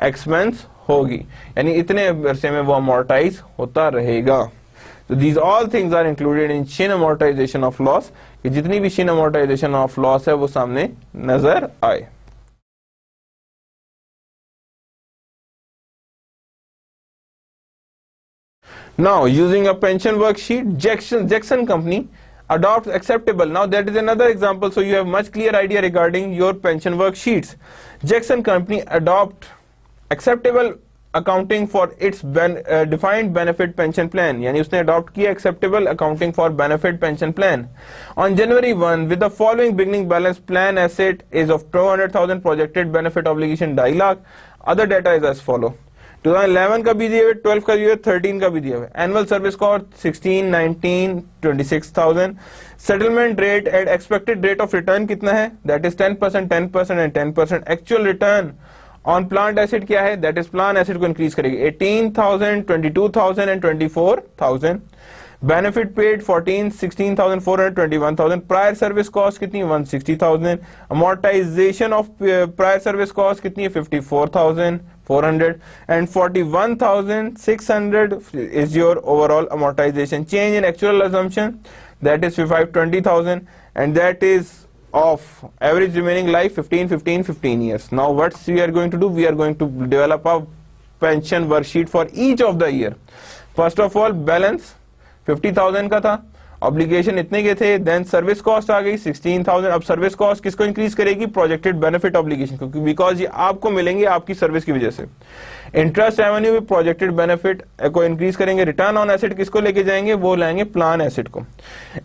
एक्सपेंस होगी, यानी इतने अरसे में वो अमोर्टाइज होता रहेगा। तो these all things are included in Shin amortisation of loss, कि जितनी भी शिन अमोर्टाइजेशन ऑफ लॉस है वो सामने नजर आए। Now, using a pension worksheet, Jackson Company adopts acceptable. Now, that is another example, so you have much clear idea regarding your pension worksheets. Jackson Company adopt acceptable accounting for its defined benefit pension plan, यानी उसने adopt किया acceptable accounting for benefit pension plan on January 1 with the following beginning balance plan asset is of 200,000, projected benefit obligation 2.5 lakh, other data is as follow. 2011 का भी दिया हुआ, 12 का भी दिया, 13 का भी दिया हुआ। Annual service cost 16, 19, 26,000। Settlement rate and expected rate of return कितना है, that is 10%, 10% and 10%। Actual return on plant asset क्या है, दैट इज प्लांट एसेट को इंक्रीज करेगी 18,000, 22,000 and 24,000। Benefit paid 14, 16,400, 21,000। Prior service cost कितनी, 160,000। Amortisation of prior service cost कितनी है, 54,400 and 41,600 is your overall amortization. Change in actual assumption, that is 20,000 and that is of average remaining life 15, 15, 15 years. Now what we are going to do, we are going to develop a pension worksheet for each of the year. First of all, balance 50,000 का था, obligation इतने के थे, then service cost आ गई 16,000। अब service cost किसको increase करेगी, projected benefit obligation, क्योंकि बिकॉज ये आपको मिलेंगे आपकी सर्विस की वजह से। इंटरेस्ट रेवेन्यू भी प्रोजेक्टेड बेनिफिट को इंक्रीज करेंगे। रिटर्न ऑन एसेट किसको लेके जाएंगे, वो लाएंगे प्लान एसेट को।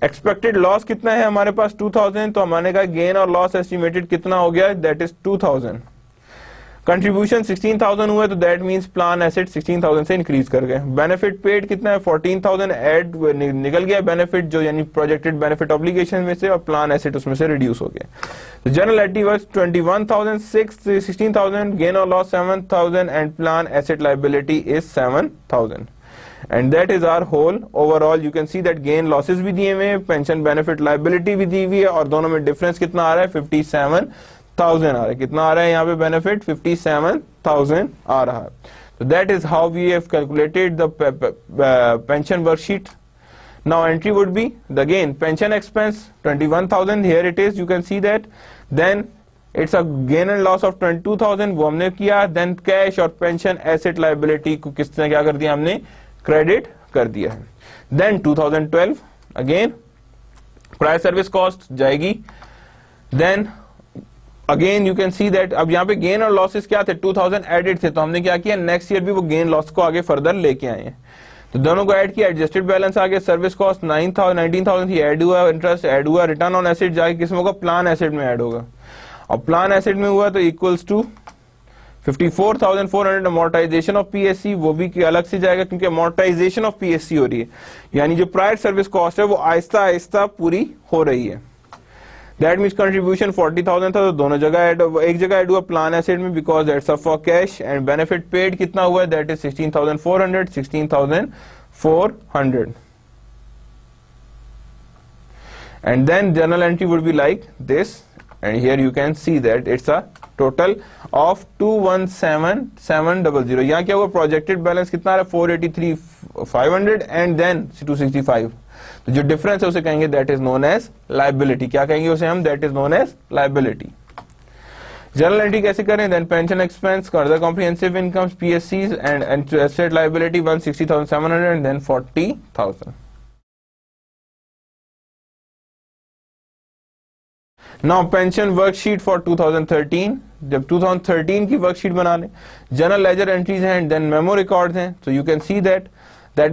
एक्सपेक्टेड लॉस कितना है हमारे पास 2,000, तो हमारे का गेन और लॉस एस्टिमेटेड कितना हो गया, दैट इज 2,000। कंट्रीब्यूशन 16,000 हुआ, तो दैट मींस प्लान एसेट 16,000 से इंक्रीज कर गए। बेनिफिट पेड कितना है, 14,000 ऐड निकल गया बेनिफिट जो, यानी प्रोजेक्टेड बेनिफिट ऑब्लिगेशन में से, और प्लान एसेट उसमें से रिड्यूस हो गया। तो जनरल एटी वाज 21,000, 16,000, गेन और loss 7,000 and plan asset liability is 7,000 and that is our whole overall. You can see that gain losses भी दिए हुए हैं, पेंशन बेनिफिट लायबिलिटी भी दी हुई है, और दोनों में डिफरेंस कितना आ रहा है, 57,000 आ रहा है। कितना आ रहा है यहाँ पे बेनिफिट, 57,000 आ रहा है। तो that is how we have calculated the pension worksheet. Now entry would be the gain pension expense 21,000, here it is, you can see that. Then it's a gain and loss of 22,000, वो हमने किया। Then cash और pension asset liability को किसने क्या कर दिया, हमने क्रेडिट कर दिया है। Then 2012 again prior service cost जाएगी। Then again you can see that अब यहाँ पे गेन और लॉसेस क्या थे, 2,000 एडेड थे, तो हमने क्या किया, नेक्स्ट ईयर भी वो गेन लॉस को आगे फर्दर लेके आए हैं, तो दोनों को ऐड किया। एडजस्टेड बैलेंस आ गया, सर्विस कॉस्ट 19,000 ही ऐड हुआ, इंटरेस्ट ऐड हुआ, रिटर्न ऑन एसेट जाके किसमें होगा, प्लान एसेट में ऐड होगा, और प्लान एसेट में हुआ तो equals to 54,400। Amortization of PSC वो भी अलग से जाएगा, क्योंकि अमोर्टाइजेशन ऑफ पीएससी हो रही है, यानी जो प्रायर सर्विस कॉस्ट है वो आहिस्ता आहिस्ता पूरी हो रही है। दैट मीन्स कंट्रीब्यूशन 40,000 था, तो दोनों जगह ऐड, एक जगह ऐड हुआ प्लान एसेट में, because that's a for cash. And benefit paid कितना हुआ है, that is 16,400, 16,400। And then journal entry would be like this, and here you can see that it's a total of 217,700. यहाँ क्या हुआ, projected balance कितना आ रहा है, 483,500 एंड देन 265। तो जो डिफरेंस है उसे कहेंगे that is known as liability. क्या कहेंगे उसे हम, that is known as liability. Journal entry कैसे करें, then pension expense, other comprehensive incomes, पीएससीज and asset liability 160,700 and then 40,000। Now pension worksheet for 2013, जब 2013 की वर्कशीट बना लें, जनरल लेजर एंट्रीज हैं एंड देन मेमो रिकॉर्ड्स हैं, तो you can see that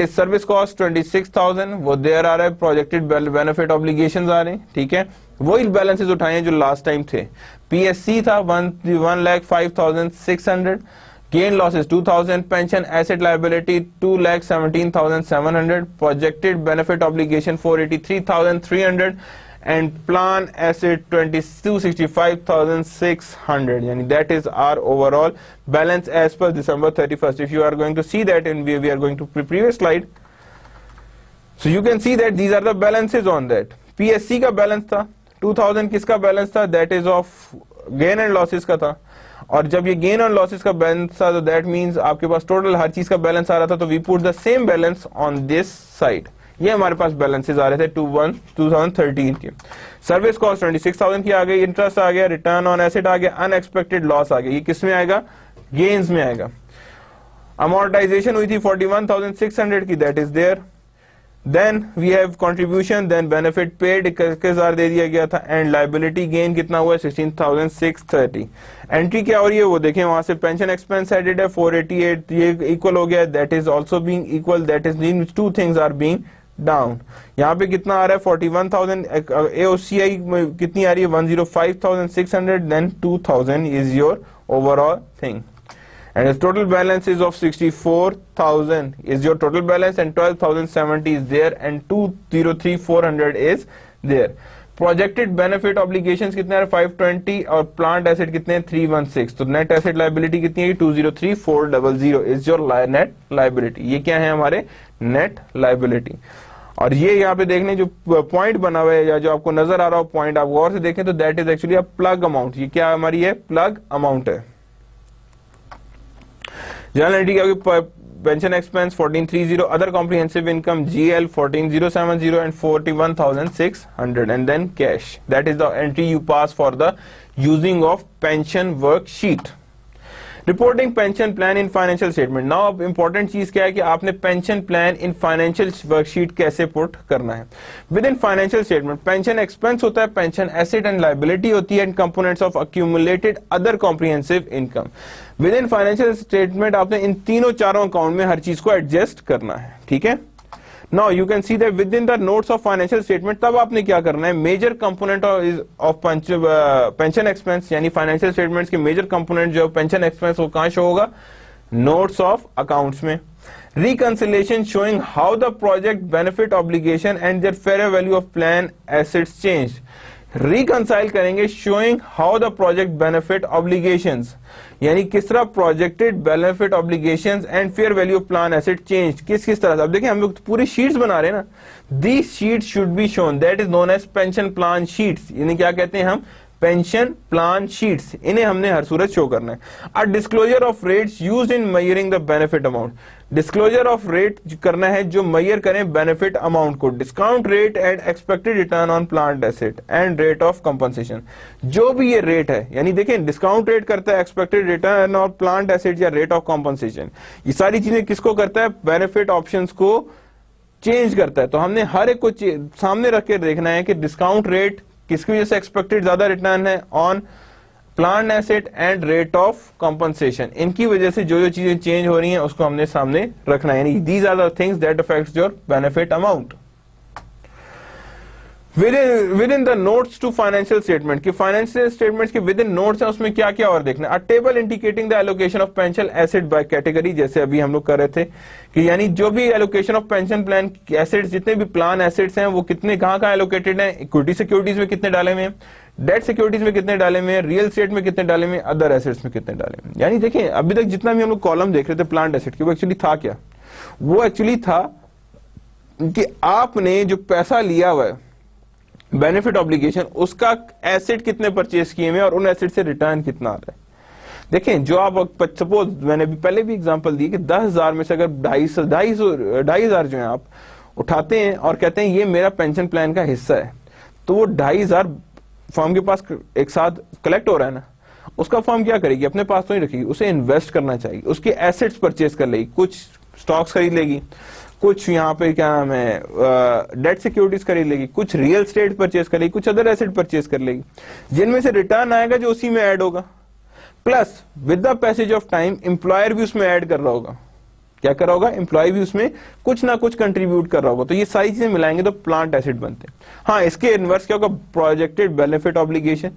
is service cost 26,000, वो देयर आ रहा है, प्रोजेक्टेड बेनिफिट ऑब्लिगेशंस आ रहे हैं, ठीक है, वही बैलेंसेस उठाए हैं जो लास्ट टाइम थे। पीएससी था 1,05,600, gain losses 2,000, pension asset liability 2,17,700, projected benefit obligation 483,300 and plan asset 265,600, yani that is our overall balance as per December 31st. If you are going to see that, and we are going to previous slide, so you can see that these are the balances on that. PSC का balance था 2,000, किसका balance था, that is of gain and losses का था, और जब ये gain और लॉसेस का बैलेंस था तो दैट मींस आपके पास टोटल हर चीज का बैलेंस आ रहा था, तो we put the same balance on this side. ये हमारे पास बैलेंसेस आ रहे थे 2013 के। सर्विस कॉस्ट 26,000 की आ गई, इंटरेस्ट आ गया, रिटर्न ऑन एसेट आ गया, अनएक्सपेक्टेड लॉस आ गया, ये किस में आएगा, गेन्स में आएगा। अमोर्टाइजेशन हुई थी 41,600 की, that is there. Then we have contribution, then benefit paid 21,000 दे दिया गया था, एंड लाइबिलिटी गेन कितना हुआ है 16,630। एंट्री क्या हो रही है वो देखें, वहां से पेंशन एक्सपेंस एडेड है 488, ये इक्वल हो गया, that is also being equal, that is means two things are being down. यहाँ पे कितना आ रहा है 41,000, AOCI कितनी आ रही है 105,600, then 2,000 is your overall thing, and the total balance is of 64,000 is your total balance, and 12,070 is there, and 203,400 is there. Projected benefit obligations कितने हैं 520, और plant asset कितने हैं 316, तो net asset liability कितनी है 203,400 is your net liability। ये क्या है हमारे net liability। और ये यहाँ पे देखने जो पॉइंट बना हुआ है या जो आपको नजर आ रहा हो पॉइंट, आप गौर से देखें तो that is actually a plug amount. ये क्या हमारी है प्लग अमाउंट है। जनरल एंट्री क्या होगी, pension expense 1430, other comprehensive income GL 14,070 and 41,600, and then cash, that is the entry you pass for the using of pension worksheet. Reporting pension plan in financial statement. Now अब important चीज क्या है कि आपने pension plan in financial worksheet कैसे put करना है। With in financial statement pension expense होता है, पेंशन एसेट एंड लायबिलिटी होती है, and components of accumulated other comprehensive income. With in financial statement आपने इन तीनों चारों अकाउंट में हर चीज को एडजस्ट करना है, ठीक है। Now you can see that within the notes of financial statement तब आपने क्या करना है, major component of pension expense यानी फाइनेंशियल स्टेटमेंट्स के मेजर कंपोनेंट जो पेंशन एक्सपेंस वो कहां शो होगा, नोट्स ऑफ अकाउंट्स में। Reconciliation showing how the project benefit obligation and their fair value of plan assets change. Reconcile करेंगे showing how the project benefit obligations, यानी किस तरह projected benefit obligations and fair value of plan asset change, किस किस तरह से। अब देखिए हम लोग पूरी शीट्स बना रहे हैं ना, these sheets should be shown, that is known age pension plan sheets, यानी क्या कहते हैं हम पेंशन प्लान शीट्स, इन्हें हमने हर सूरत शो करना है। A disclosure of rates used in measuring the benefit amount, disclosure of rate करना है जो मेजर करें बेनिफिट अमाउंट को। Discount rate and expected return on plant asset and rate of compensation, जो भी ये रेट है, यानी देखें डिस्काउंट रेट करता है expected return on plant asset या रेट ऑफ कंपनसेशन, ये सारी चीजें किसको करता है, बेनिफिट ऑप्शंस को चेंज करता है। तो हमने हर एक को सामने रख के देखना है कि डिस्काउंट रेट किसकी वजह से एक्सपेक्टेड ज्यादा रिटर्न है on plant asset and rate of compensation, इनकी वजह से जो जो चीजें चेंज हो रही हैं उसको हमने सामने रखना है, यानी these are the things that affects your benefit amount. Within the notes to financial statement, कि फाइनेंशियल स्टेटमेंट्स के विद इन नोट्स है उसमें क्या क्या और देखना है। A table indicating the allocation of pension asset by category, जैसे अभी हम लोग कर रहे थे कि यानी जो भी allocation of pension plan assets, जितने भी प्लान एसेट्स हैं वो कितने कहां एलोकेटेड हैं, इक्विटी सिक्योरिटीज में कितने डाले हुए हैं, डेट सिक्योरिटीज में कितने डाले हुए हैं, रियल एस्टेट में कितने डाले हुए हैं, अदर एसेट्स में कितने डाले हुए हैं। यानी देखें अभी तक जितना भी हम लोग कॉलम देख रहे थे प्लांट एसेट के, वो एक्चुअली था क्या, वो एक्चुअली था कि आपने जो पैसा लिया हुआ है बेनिफिट ऑब्लिगेशन, उसका एसेट कितने परचेज किए हुए और उन एसेट से रिटर्न कितना आ रहा है। देखें जो आप सपोज मैंने भी पहले भी एग्जांपल दी कि 10,000 में से अगर 2,500 जो है आप उठाते हैं और कहते हैं ये मेरा पेंशन प्लान का हिस्सा है, तो वो 2,500 फर्म के पास एक साथ कलेक्ट हो रहा है ना, उसका फर्म क्या करेगी, अपने पास तो नहीं रखेगी, उसे इन्वेस्ट करना चाहिए, उसके एसेट्स परचेज कर लेगी, कुछ स्टॉक्स खरीद लेगी, कुछ यहाँ पे क्या नाम है डेट सिक्योरिटीज खरीद लेगी, कुछ रियल एस्टेट परचेज कर लेगी, कुछ अदर एसेट परचेज कर लेगी, जिनमें से रिटर्न आएगा जो उसी में ऐड होगा। Plus with the passage of time employer भी उसमें ऐड कर रहा होगा, क्या कर रहा होगा, एम्प्लॉय भी उसमें कुछ ना कुछ कंट्रीब्यूट कर रहा होगा, तो ये सारी चीजें मिलाएंगे तो प्लांट एसेट बनते हैं। हाँ, इसके इनवर्स क्या होगा, प्रोजेक्टेड बेनिफिट ऑब्लिगेशन।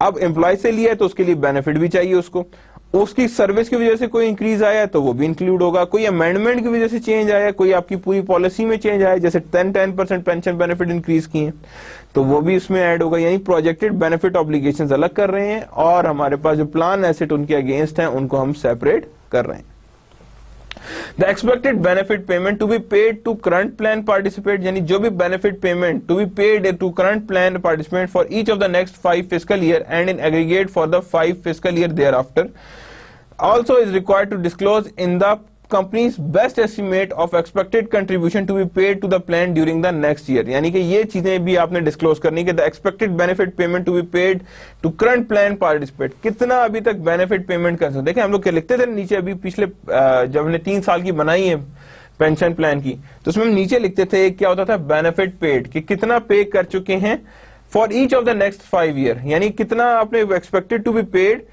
अब एम्प्लॉय से लिया है तो उसके लिए बेनिफिट भी चाहिए उसको, उसकी सर्विस की वजह से कोई इंक्रीज आया है तो वो भी इंक्लूड होगा, कोई अमेंडमेंट की वजह से चेंज आया, कोई आपकी पूरी पॉलिसी में चेंज आया, जैसे 10% पेंशन बेनिफिट इंक्रीज किए तो वो भी उसमें ऐड होगा। यानी प्रोजेक्टेड बेनिफिट ऑब्लिगेशंस अलग कर रहे हैं और हमारे पास जो प्लान एसेट उनके अगेंस्ट हैं उनको हम सेपरेट कर रहे हैं। The expected benefit payment to be paid to current plan participant, यानी जो भी benefit payment to be paid to current plan participant for each of the next 5 fiscal year and in aggregate for the 5 fiscal year thereafter, also is required to disclose in the company's best estimate of expected contribution to be paid to the plan during the next year। यानी कि ये चीजें भी आपने disclose करनी कि the expected benefit payment to be paid to current plan participant, कितना अभी तक बेनिफिट पेमेंट कर सकते। देखिए हम लोग क्या लिखते थे नीचे, अभी पिछले जब हमने 3 साल की बनाई है पेंशन प्लान की, तो उसमें हम नीचे लिखते थे क्या होता था, बेनिफिट पेड, कि कितना पे कर चुके हैं for each of the next 5 year, यानी कितना आपने expected to be paid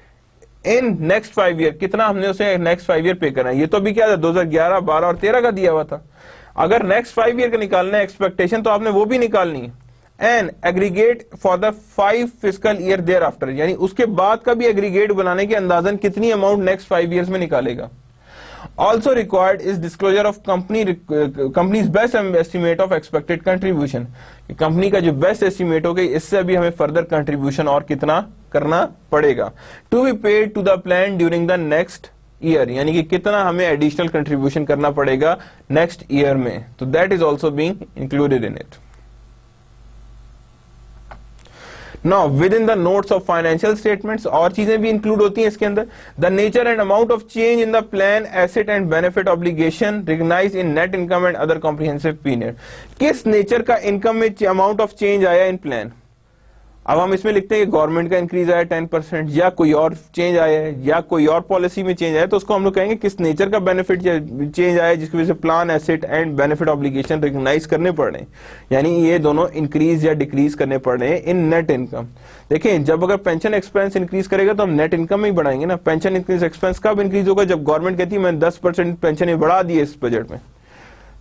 in next 5 year, कितना हमने उसे नेक्स्ट 5 ईयर पे करना है। ये तो अभी क्या था 2011, 12 और 13 का दिया हुआ था। अगर नेक्स्ट 5 ईयर का निकालना है एक्सपेक्टेशन, तो आपने वो भी निकालनी है। And aggregate for the 5 fiscal year thereafter, यानी उसके बाद का भी एग्रीगेट बनाने के अंदाजन कितनी अमाउंट नेक्स्ट 5 ईयर्स में निकालेगा। Also required is disclosure of company's best estimate of expected contribution, company का जो बेस्ट एस्टिमेट हो गई, इससे अभी हमें फर्दर कंट्रीब्यूशन और कितना करना पड़ेगा। To be paid to the plan during the next year, यानी कि कितना हमें एडिशनल कंट्रीब्यूशन करना पड़ेगा नेक्स्ट ईयर में, तो that is also being included in it. Now, within the notes of financial statements और चीजें भी इंक्लूड होती हैं इसके अंदर। The nature and amount of change in the plan asset and benefit obligation recognized in net income and other comprehensive period, किस nature का income में अमाउंट ऑफ चेंज आया इन प्लान। अब हम इसमें लिखते हैं कि गवर्नमेंट का इंक्रीज आया 10%, या कोई और चेंज आया है, या कोई और पॉलिसी में चेंज आया, तो उसको हम लोग कहेंगे किस नेचर का बेनिफिट चेंज आया, जिसकी वजह से plan asset and benefit obligation recognize करने पड़ रहे हैं, यानी ये दोनों इंक्रीज या डिक्रीज करने पड़ रहे हैं इन नेट इनकम। देखिए, जब अगर पेंशन एक्सपेंस इंक्रीज करेगा तो हम नेट इनकम में ही बढ़ाएंगे ना। पेंशन इंक्रीज एक्सपेंस कब इंक्रीज होगा, जब गवर्नमेंट कहती है मैंने 10% पेंशन बढ़ा दी है इस बजट में,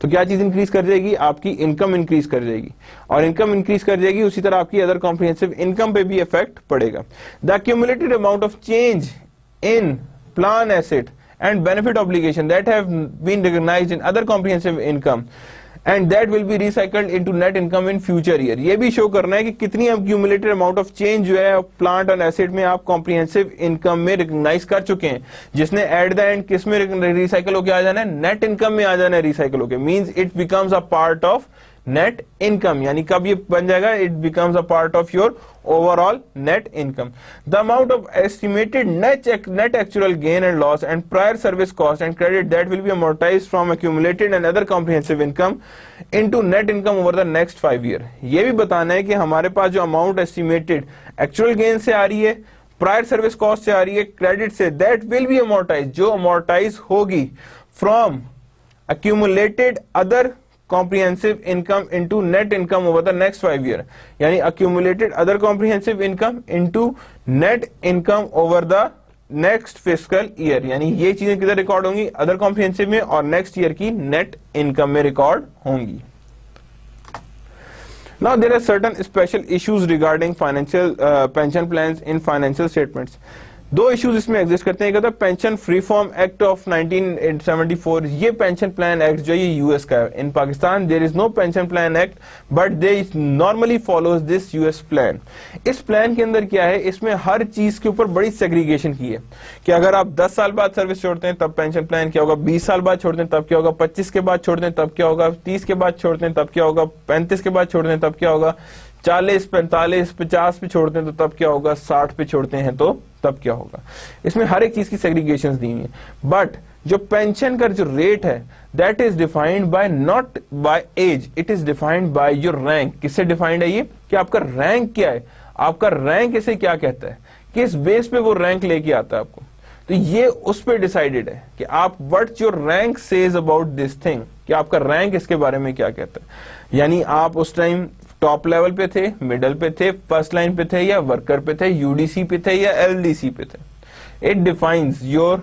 तो क्या चीज इंक्रीज कर जाएगी, आपकी इनकम इंक्रीज कर जाएगी, और इनकम इंक्रीज कर जाएगी उसी तरह आपकी अदर कॉम्प्रिहेंसिव इनकम पे भी इफेक्ट पड़ेगा। The accumulated amount of change in plan asset and benefit obligation that have been recognized in other comprehensive income and that will be recycled into net income in future year. ये भी show करना है कि कितनी accumulated amount of change जो है plant और asset में आप कॉम्प्रिहेंसिव इनकम में रिकॉग्नाइज कर चुके हैं, जिसने एट द एंड किस में रिसाइकल होकर आ जाना है, नेट इनकम में आ जाना है रिसाइकल होकर। Means it becomes a part of net income, यानी कब ये बन जाएगा, it becomes a part of your overall net income. The amount of estimated net actual gain and loss and prior service cost and credit that will be amortized from accumulated and other comprehensive income into net income over the next 5 year. ये भी बताना है कि हमारे पास जो amount estimated actual gain से आ रही है, प्रायर सर्विस कॉस्ट से आ रही है, क्रेडिट से, दैट विल बी अमोर्टाइज, जो अमोर्टाइज होगी from accumulated other comprehensive income into net income over the next 5 year, यानी accumulated other comprehensive income into net income over the next fiscal year, यानी ये चीजें किधर रिकॉर्ड होंगी, other comprehensive में, और नेक्स्ट ईयर की नेट इनकम में रिकॉर्ड होंगी। Now there are certain special issues regarding financial pension plans in financial statements. दो इश्यूज इसमें एग्जिस्ट करते हैं। एक होता है पेंशन रिफॉर्म एक्ट ऑफ 1974। ये पेंशन प्लान एक्ट जो ये यूएस का है। In Pakistan there is no pension plan act, but they normally follows this US plan. इस प्लान के अंदर क्या है, इसमें हर चीज के ऊपर बड़ी सेग्रीगेशन की है कि अगर आप 10 साल बाद सर्विस छोड़ते हैं तब पेंशन प्लान क्या होगा, 20 साल बाद छोड़ते हैं तब क्या होगा, 25 के बाद छोड़ते हैं तब क्या होगा, 30 के बाद छोड़ते हैं तब क्या होगा, 35 के बाद छोड़ते हैं तब क्या होगा, 40, 45, 50 पे छोड़ते हैं तो तब क्या होगा, 60 पे छोड़ते हैं तो तब क्या होगा। इसमें हर एक चीज की सेग्रीगेशंस दी हुई है। बट जो पेंशन का जो रेट है that is defined by not by age, it is defined by your rank. किससे डिफाइंड है ये, कि आपका रैंक क्या है, आपका रैंक इसे क्या कहता है, किस बेस पे वो रैंक लेके आता है आपको, तो ये उस पर डिसाइडेड है कि आप what your rank says about this thing, कि आपका रैंक इसके बारे में क्या कहता है। यानी आप उस टाइम टॉप लेवल पे थे, मिडल पे थे, फर्स्ट लाइन पे थे, या वर्कर पे थे, यूडीसी पे थे, या एलडीसी पे थे। It defines your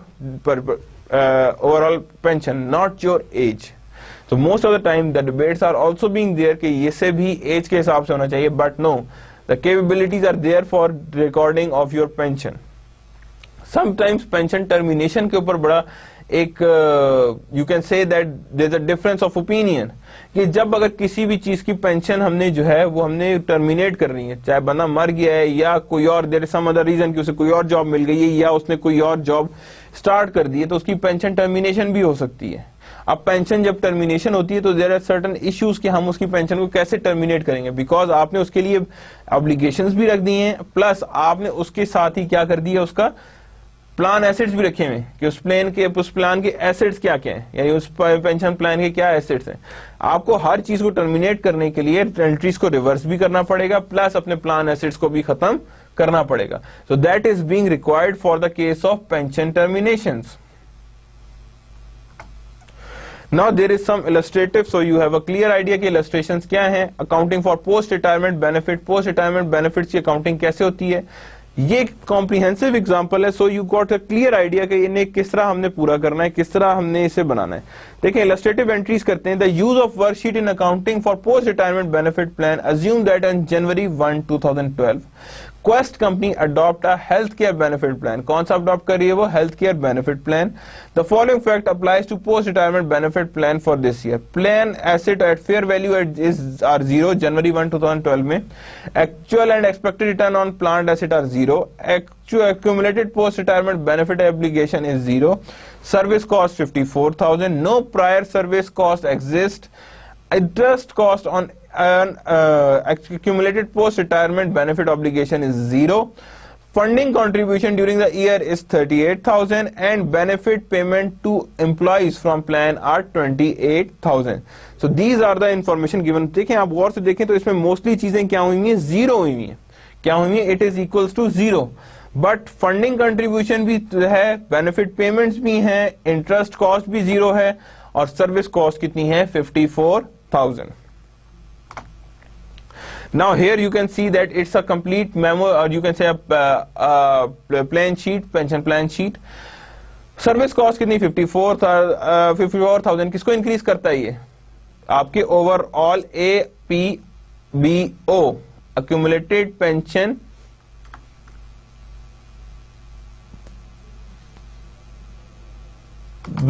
overall pension, not your age. So most of the time the debates are also being there कि ये से भी एज के हिसाब से होना चाहिए, but no, the capabilities are there for recording of your pension. Sometimes pension termination के ऊपर बड़ा एक you can say that there's a difference of opinion कि जब अगर किसी भी चीज की पेंशन हमने जो है वो हमने टर्मिनेट कर रही है, चाहे बंदा मर गया है या कोई और देयर सम अदर रीजन कि उसे कोई और जॉब मिल गई है या उसने कोई और जॉब स्टार्ट कर दी है, तो उसकी पेंशन टर्मिनेशन भी हो सकती है। अब पेंशन जब टर्मिनेशन होती है तो देयर आर सर्टेन इश्यूज कि हम उसकी पेंशन को कैसे टर्मिनेट करेंगे, बिकॉज आपने उसके लिए ऑब्लिगेशंस भी रख दी हैं, प्लस आपने उसके साथ ही क्या कर दिया, उसका प्लान एसेट्स भी रखे हुए कि उस प्लान के एसेट्स क्या क्या हैं, यानी उस पेंशन प्लान के क्या एसेट्स हैं। आपको हर चीज को टर्मिनेट करने के लिए एंट्रीज को रिवर्स भी करना पड़ेगा, प्लस अपने प्लान एसेट्स को भी खत्म करना पड़ेगा। सो that is being required for the case of pension terminations. Now there is some illustrative, so you have a clear idea कि illustrations क्या हैं. Accounting for post retirement benefit, post retirement benefits की accounting कैसे होती है, ये comprehensive example है. So you got a clear idea कि इन्हें किस तरह हमने पूरा करना है, किस तरह हमने इसे बनाना है. देखिए इलस्ट्रेटिव एंट्रीज करते हैं. The use of worksheet in accounting for post retirement benefit plan. Assume that on January 1, 2012 quest company adopt a health care benefit plan. कौन सा अडॉप्ट कर रही है वो? Health care benefit plan. The following fact applies to post retirement benefit plan for this year. Plan asset at fair value is are 0 January 1, 2012 में. Actual and expected return on plant asset are 0. Accumulated post retirement benefit obligation is 0. Service cost 54,000. No prior service cost exists. Interest cost on accumulated post retirement benefit obligation is 0. Funding contribution during the year is 38,000 and benefit payment to employees from plan are 28,000. So these are the information given. देखें आप गौर से देखें तो इसमें mostly चीजें क्या हुई हैं? जीरो हुई हैं. क्या हुई है? It is equals to 0. But funding contribution भी है, बेनिफिट पेमेंट्स भी हैं, इंटरेस्ट कॉस्ट भी 0 है और सर्विस कॉस्ट कितनी है? 54,000. Now here you can see that it's a complete memo, or you can say a plan sheet, pension plan sheet. Service cost कितनी? 54,000. किसको इंक्रीज करता है ये? आपके overall APBO accumulated pension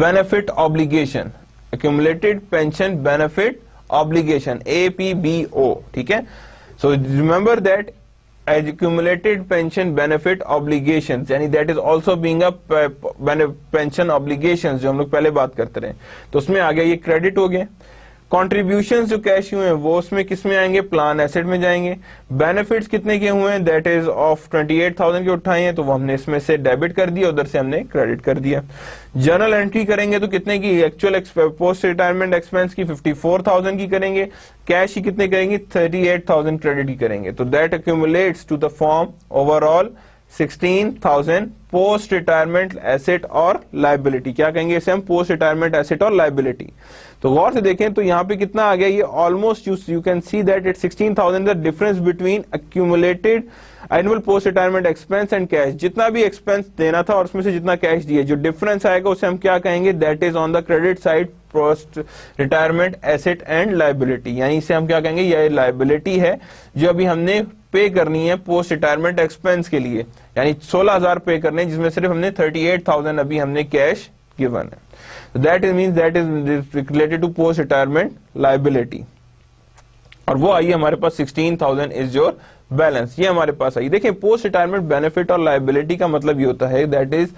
benefit obligation, accumulated pension benefit obligation, APBO. ठीक है. So remember that accumulated pension benefit obligations, यानी that is also being a pension obligations जो हम लोग पहले बात करते रहे, तो उसमें आ गया ये क्रेडिट हो गया. कॉन्ट्रीब्यूशंस जो कैश हुए हैं वो उसमें किस में आएंगे? प्लान एसेट में जाएंगे. बेनिफिट्स कितने के हुए हैं? दैट इज ऑफ 28,000 के उठाए हैं तो वो हमने इसमें से डेबिट कर दिया, उधर से हमने क्रेडिट कर दिया. जर्नल एंट्री करेंगे तो कितने की? एक्चुअल पोस्ट रिटायरमेंट एक्सपेंस की 54,000 की करेंगे. कैश की कितने करेंगे? 38,000 क्रेडिट की करेंगे. तो that accumulates to the form overall 16,000 post retirement asset और लाइबिलिटी. क्या कहेंगे इसे हम? पोस्ट रिटायरमेंट एसेट और लाइबिलिटी. तो गौर से देखें तो यहाँ पे कितना आ गया? ये almost you can see that it 16,000 the difference between accumulated annual post retirement expense and cash. जितना भी एक्सपेंस देना था और उसमें से जितना कैश दिया, जो डिफरेंस आएगा उसे हम क्या कहेंगे? That is on the credit side post retirement asset and liability. यानी इसे हम क्या कहेंगे? ये लाइबिलिटी है जो अभी हमने पे करनी है पोस्ट रिटायरमेंट एक्सपेंस के लिए, यानी 16,000 पे करने, जिसमें सिर्फ हमने 38,000 अभी हमने कैश गिवन है. That is means that is related to post retirement liability. और वो आई हमारे पास 16,000 इज योर बैलेंस. ये हमारे पास आई. देखिए पोस्ट रिटायरमेंट बेनिफिट और लाइबिलिटी का मतलब ये होता है दैट इज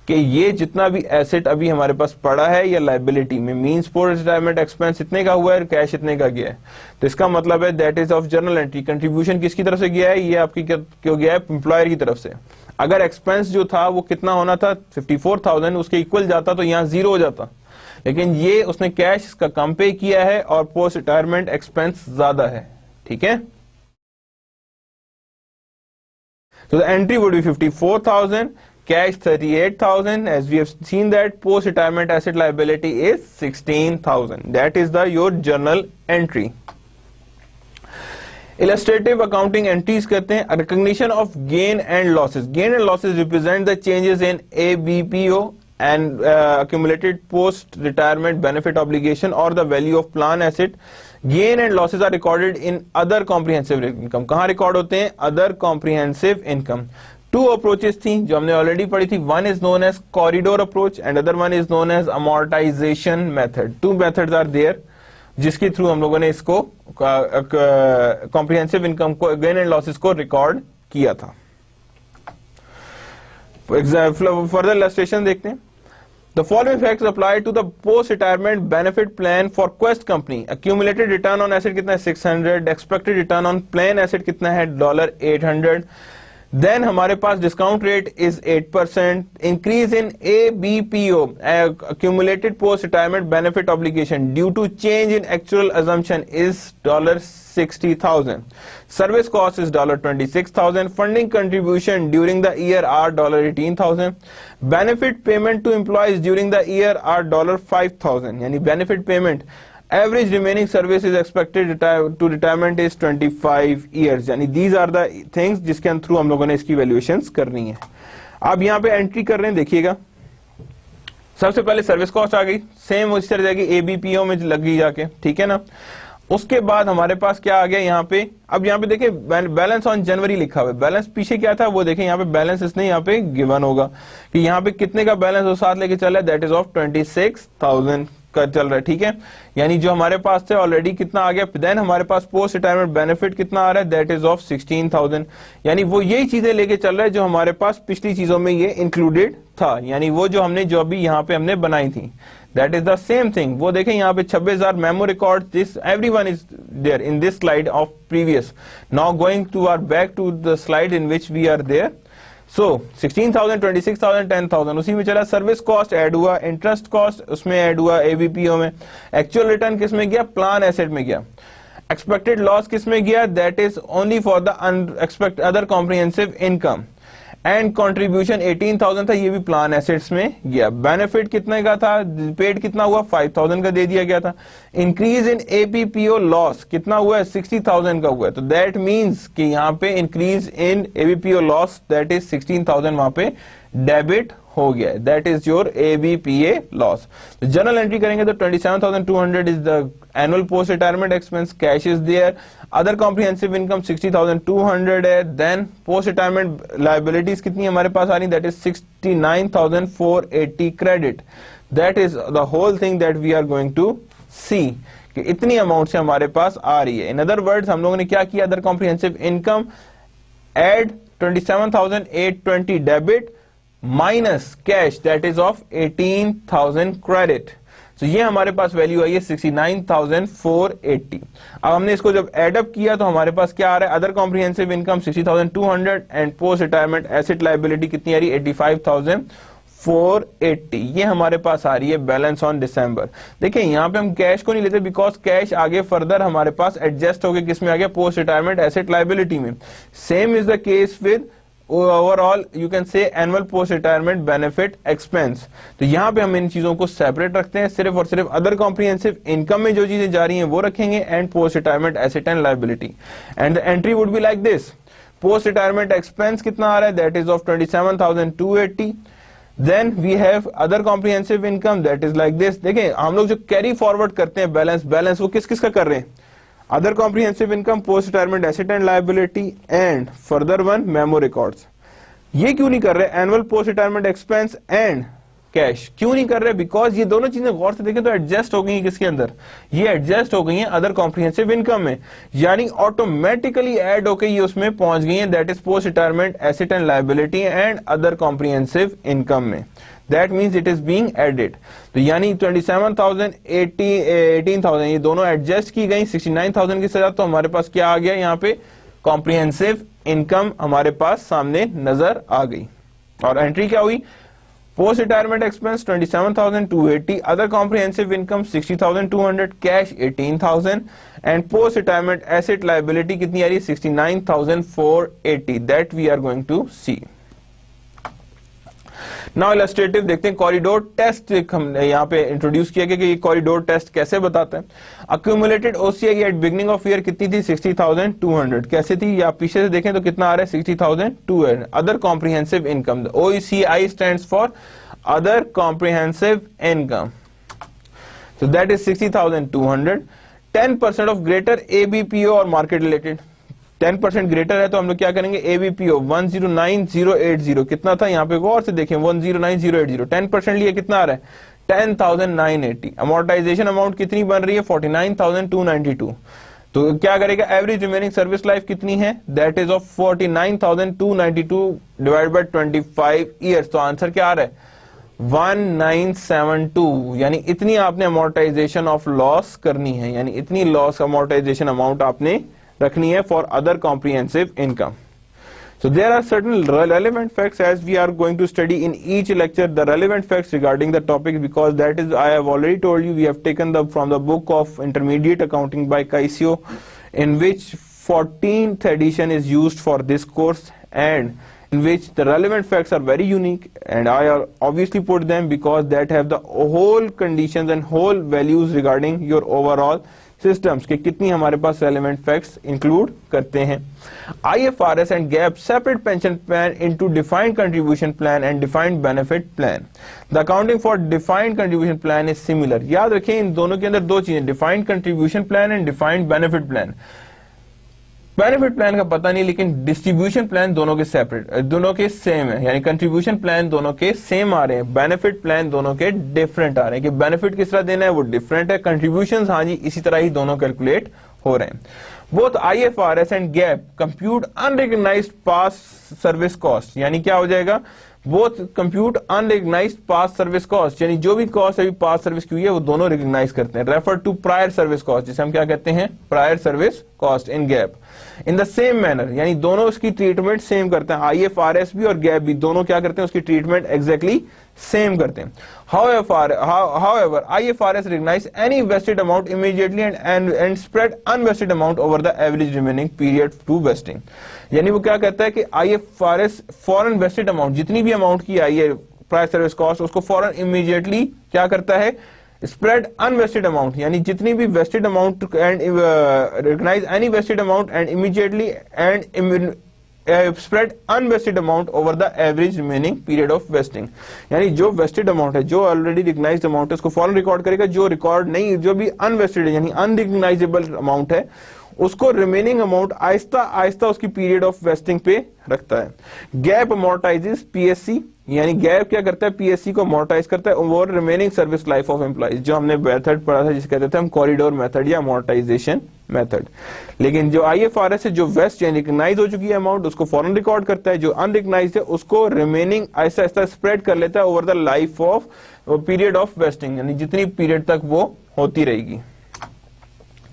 कि ये जितना भी एसेट अभी हमारे पास पड़ा है या लाइबिलिटी में, मींस पोस्ट रिटायरमेंट एक्सपेंस इतने का हुआ है, कैश इतने का गया है, तो इसका मतलब है that is of journal entry. Contribution किसकी तरफ से गया है? ये आपकी क्यों गया है? एम्प्लॉयर की तरफ से. अगर एक्सपेंस जो था वो कितना होना था? 54,000, उसके इक्वल जाता तो यहाँ 0 हो जाता, लेकिन ये उसने कैश इसका कम पे किया है और पोस्ट रिटायरमेंट एक्सपेंस ज्यादा है. ठीक है. So the entry would be 54,000, cash 38,000. As we have seen that post-retirement asset liability is 16,000. That is your journal entry. Illustrative accounting entries कहते हैं recognition of gain and losses. Gain and losses represent the changes in ABPO and accumulated post-retirement benefit obligation or the value of plan asset. Gain and losses are recorded in other comprehensive income. कहाँ record होते हैं? Other comprehensive income. Two approaches थी जो हमने already पढ़ी थी. One is known as corridor approach and other one is known as amortization method. Two methods are there जिसके through हम लोगों ने इसको comprehensive income को, gain and losses को रिकॉर्ड किया था. Further illustration देखते हैं. The following facts apply to the post-retirement benefit plan for Quest Company. Accumulated return on asset कितना है? 600. Expected return on plan asset कितना है? $800. देन हमारे पास discount rate is 8%, increase in ABPO accumulated post retirement benefit obligation due to change in actual assumption is $60,000. Service cost is $26,000. Funding contribution during the year are $18,000. Benefit payment to employees during the year are $5,000. यानी benefit payment average remaining service is expected to retirement is 25 years. यानी these are the things जिसके through हम लोगों ने इसकी valuations करनी है. अब यहाँ पे एंट्री कर रहे हैं, देखिएगा. सबसे पहले सर्विस कॉस्ट आ गई, सेम उसी तरह जाएगी ABPO में लगी जाके, ठीक है ना. उसके बाद हमारे पास क्या आ गया यहाँ पे. अब यहाँ पे देखिए बैलेंस ऑन जनवरी लिखा हुआ है. बैलेंस पीछे क्या था वो देखें, यहाँ पे बैलेंस इसने यहाँ पे गिवन होगा कि यहाँ पे कितने का बैलेंस वो साथ लेके चला है, दैट इज ऑफ 26,000 का चल रहा है, ठीक है. यानी जो हमारे पास थे ऑलरेडी कितना आ गया. देन हमारे पास पोस्ट रिटायरमेंट बेनिफिट कितना आ रहा है, दैट इज ऑफ 16,000. यानी वो यही चीजें लेके चल रहा है जो हमारे पास पिछली चीजों में ये इंक्लूडेड था, यानी वो जो हमने जो अभी यहाँ पे हमने बनाई थी, that is the same thing. वो देखें यहाँ पे 26,000 memo record, this everyone is there in this slide of previous. Now going to our back to the slide in which we are there. So 16,000, 26,000, 10,000 उसी में चला. सर्विस कॉस्ट ऐड हुआ, interest cost उसमें add हुआ ABPO में. Actual return किस में गया, प्लान एसेट में गया. एक्सपेक्टेड लॉस किस में गया, that is only for the unexpected other comprehensive income. And contribution 18,000 था, ये भी प्लान एसेट्स में गया. बेनिफिट कितने का था, पेड कितना हुआ, 5,000 का दे दिया गया था. इंक्रीज इन ABPO लॉस कितना हुआ है, 60,000 का हुआ है. तो दैट मींस कि यहाँ पे increase in ABPO loss that is 16,000 वहां पे डेबिट हो गया है. That is your ABPA loss. General entry करेंगे तो 27,200 is the annual post retirement expense, cash is there. Other comprehensive income 60,200 है. देन पोस्ट रिटायरमेंट लायबिलिटीज कितनी हमारे पास आ रही, that is 69,480 credit. That is the whole thing that we are going to see कि इतनी अमाउंट से हमारे पास आ रही है. इन अदर वर्ड्स हम लोगों ने क्या किया, other comprehensive income add 27,820 debit minus cash that is of 18,000 credit. तो ये हमारे पास वैल्यू आई है 69,480. अब हमने इसको जब एडअप किया तो हमारे पास क्या आ रहा है, other comprehensive income 60,200 and post retirement asset liability कितनी आ रही है, 85,480. ये हमारे पास आ रही है बैलेंस ऑन दिसंबर. देखिए यहाँ पे हम कैश को नहीं लेते बिकॉज कैश आगे फर्दर हमारे पास एडजस्ट हो गया किसमें आ गया, पोस्ट रिटायरमेंट एसेट लायबिलिटी में. Same is the case with overall you can say annual post retirement benefit expense. तो यहाँ पे हम इन चीजों को सेपरेट रखते हैं, सिर्फ और सिर्फ अदर कॉम्प्रिहेंसिव इनकम में जो चीजें जा रही हैं वो रखेंगे and post retirement asset and liability. And the entry would be like this. Post retirement expense कितना आ रहा है, that is of 27,280. Then we have other comprehensive income that is like this. देखिए हम लोग जो कैरी फॉरवर्ड करते हैं बैलेंस वो किस किस का कर रहे हैं, other comprehensive income, post retirement asset and liability and further one memo records. ये क्यों नहीं कर रहे, annual post retirement expense and cash क्यों नहीं कर रहे, बिकॉज ये दोनों चीजें गौर से देखें तो एडजस्ट हो गई हैं किसके अंदर, ये एडजस्ट हो गई हैं अदर कॉम्प्रिहेंसिव इनकम में. यानी ऑटोमेटिकली ऐड होकर ये उसमें पहुंच गई हैं, that is post retirement asset and liability and other comprehensive income में. That means it is being added. तो यानी 27,000, 18,000 ये दोनों एडजस्ट की गई 69,000 के साथ. तो हमारे पास क्या आ गया, यहाँ पे कॉम्प्रिहेंसिव इनकम हमारे पास सामने नजर आ गई. और एंट्री क्या हुई, post retirement expense 27,280, other comprehensive income 60,200, cash 18,000 and post retirement asset liability कितनी आ रही है, 69,480. That we are going to see. Now illustrative देखते हैं. कॉरिडोर टेस्ट हमने यहाँ पे इंट्रोड्यूस किया कि ये कॉरिडोर टेस्ट कैसे बताता है. Accumulated OCI at beginning of year कितनी थी, 60,200. कैसे थी, या पीछे से देखें तो कितना आ रहा है, 60,200. Other comprehensive income, OECI stands for other comprehensive income, so that is 60,200. 10% of greater ABPO और मार्केट रिलेटेड. 10% ग्रेटर है तो हम लोग क्या करेंगे, ABPO 109,080 कितना था, यहाँ पे गौर से देखें 109,080. 10% लिए कितना आ रहा है, 10,980. अमोर्टाइजेशन अमाउंट कितनी बन रही है, 49,292. तो क्या करेगा, एवरेज रिमेनिंग सर्विस लाइफ कितनी है, that is of 49,292 divide by 25 years. तो आंसर क्या आ रहा है, 1972. यानी इतनी आपने अमोर्टाइजेशन ऑफ लॉस करनी है, यानी इतनी लॉस अमोर्टाइजेशन अमाउंट आपने रखनी है for other comprehensive income. So there are certain relevant facts as we are going to study in each lecture the relevant facts regarding the topic, because that is, I have already told you, we have taken from the book of Intermediate Accounting by Kaisio, in which 14th edition is used for this course, and in which the relevant facts are very unique, and I obviously put them because that have the whole conditions and whole values regarding your overall systems के कितनी हमारे पास relevant facts include करते हैं. IFRS and GAAP separate pension plan into defined contribution plan and defined benefit plan. The accounting for defined contribution plan is similar. याद रखें इन दोनों के अंदर दो चीजें, defined contribution plan and defined benefit plan. Benefit plan का पता नहीं, लेकिन डिस्ट्रीब्यूशन प्लान दोनों के सेपरेट, दोनों के सेम है, यानी कंट्रीब्यूशन प्लान दोनों के सेम आ रहे हैं, बेनिफिट प्लान दोनों के डिफरेंट आ रहे हैं कि बेनिफिट किस तरह देना है वो डिफरेंट है, कंट्रीब्यूशंस हाँ जी इसी तरह ही दोनों कैलकुलेट हो रहे हैं. Both IFRS and gap compute unrecognised past service cost, यानी क्या हो जाएगा, both compute unrecognised past service cost, यानी जो भी कॉस्ट अभी पास्ट सर्विस की हुई है वो दोनों रिकग्नाइज करते हैं. Refer to prior service cost, जिसे हम क्या कहते हैं, prior service cost in gap. In the same manner, यानी दोनों उसकी ट्रीटमेंट सेम करते हैं, IFRS भी और गैप भी दोनों क्या करते हैं, उसकी ट्रीटमेंट एग्जैक्टली सेम करते हैं. However, IFRS recognize any vested amount immediately and spread unvested amount over the average remaining period to vesting. यानी वो क्या कहता है कि IFRS फॉरन वेस्टेड अमाउंट, जितनी भी अमाउंट की आई है प्राइस सर्विस कॉस्ट, उसको फॉरन इमीडिएटली क्या करता है, स्प्रेड अनवेस्टेड अमाउंट, यानी जितनी भी vested amount and recognise any vested amount and immediately and spread unvested amount over the average remaining period of vesting. यानी जो वेस्टेड अमाउंट है, जो ऑलरेडी रिकॉग्नाइज्ड अमाउंट है, उसको फॉरन रिकॉर्ड करेगा, जो रिकॉर्ड नहीं, जो भी अनवेस्टेड है यानी अनरिकॉग्नाइजेबल अमाउंट है, उसको रिमेनिंग अमाउंट आहिस्ता आहिस्ता उसकी पीरियड ऑफ वेस्टिंग पे रखता है. गैप अमोर्टाइजेस PSC, यानी गैप क्या करता है, PSC को अमोर्टाइज करता है over remaining service life of employees, जो हमने मेथड पढ़ा था जिसे कहते थे हम कॉरिडोर मेथड या अमोर्टाइजेशन मेथड. लेकिन जो IFRS है, जो वेस्ट यानी रिकॉग्नाइज हो चुकी है अमाउंट, उसको फॉरन रिकॉर्ड करता है, जो अनरिकॉग्नाइज्ड है उसको रिमेनिंग आहिस्ता आहिस्ता स्प्रेड कर लेता है over the life of period of vesting, यानी जितनी पीरियड तक वो होती रहेगी.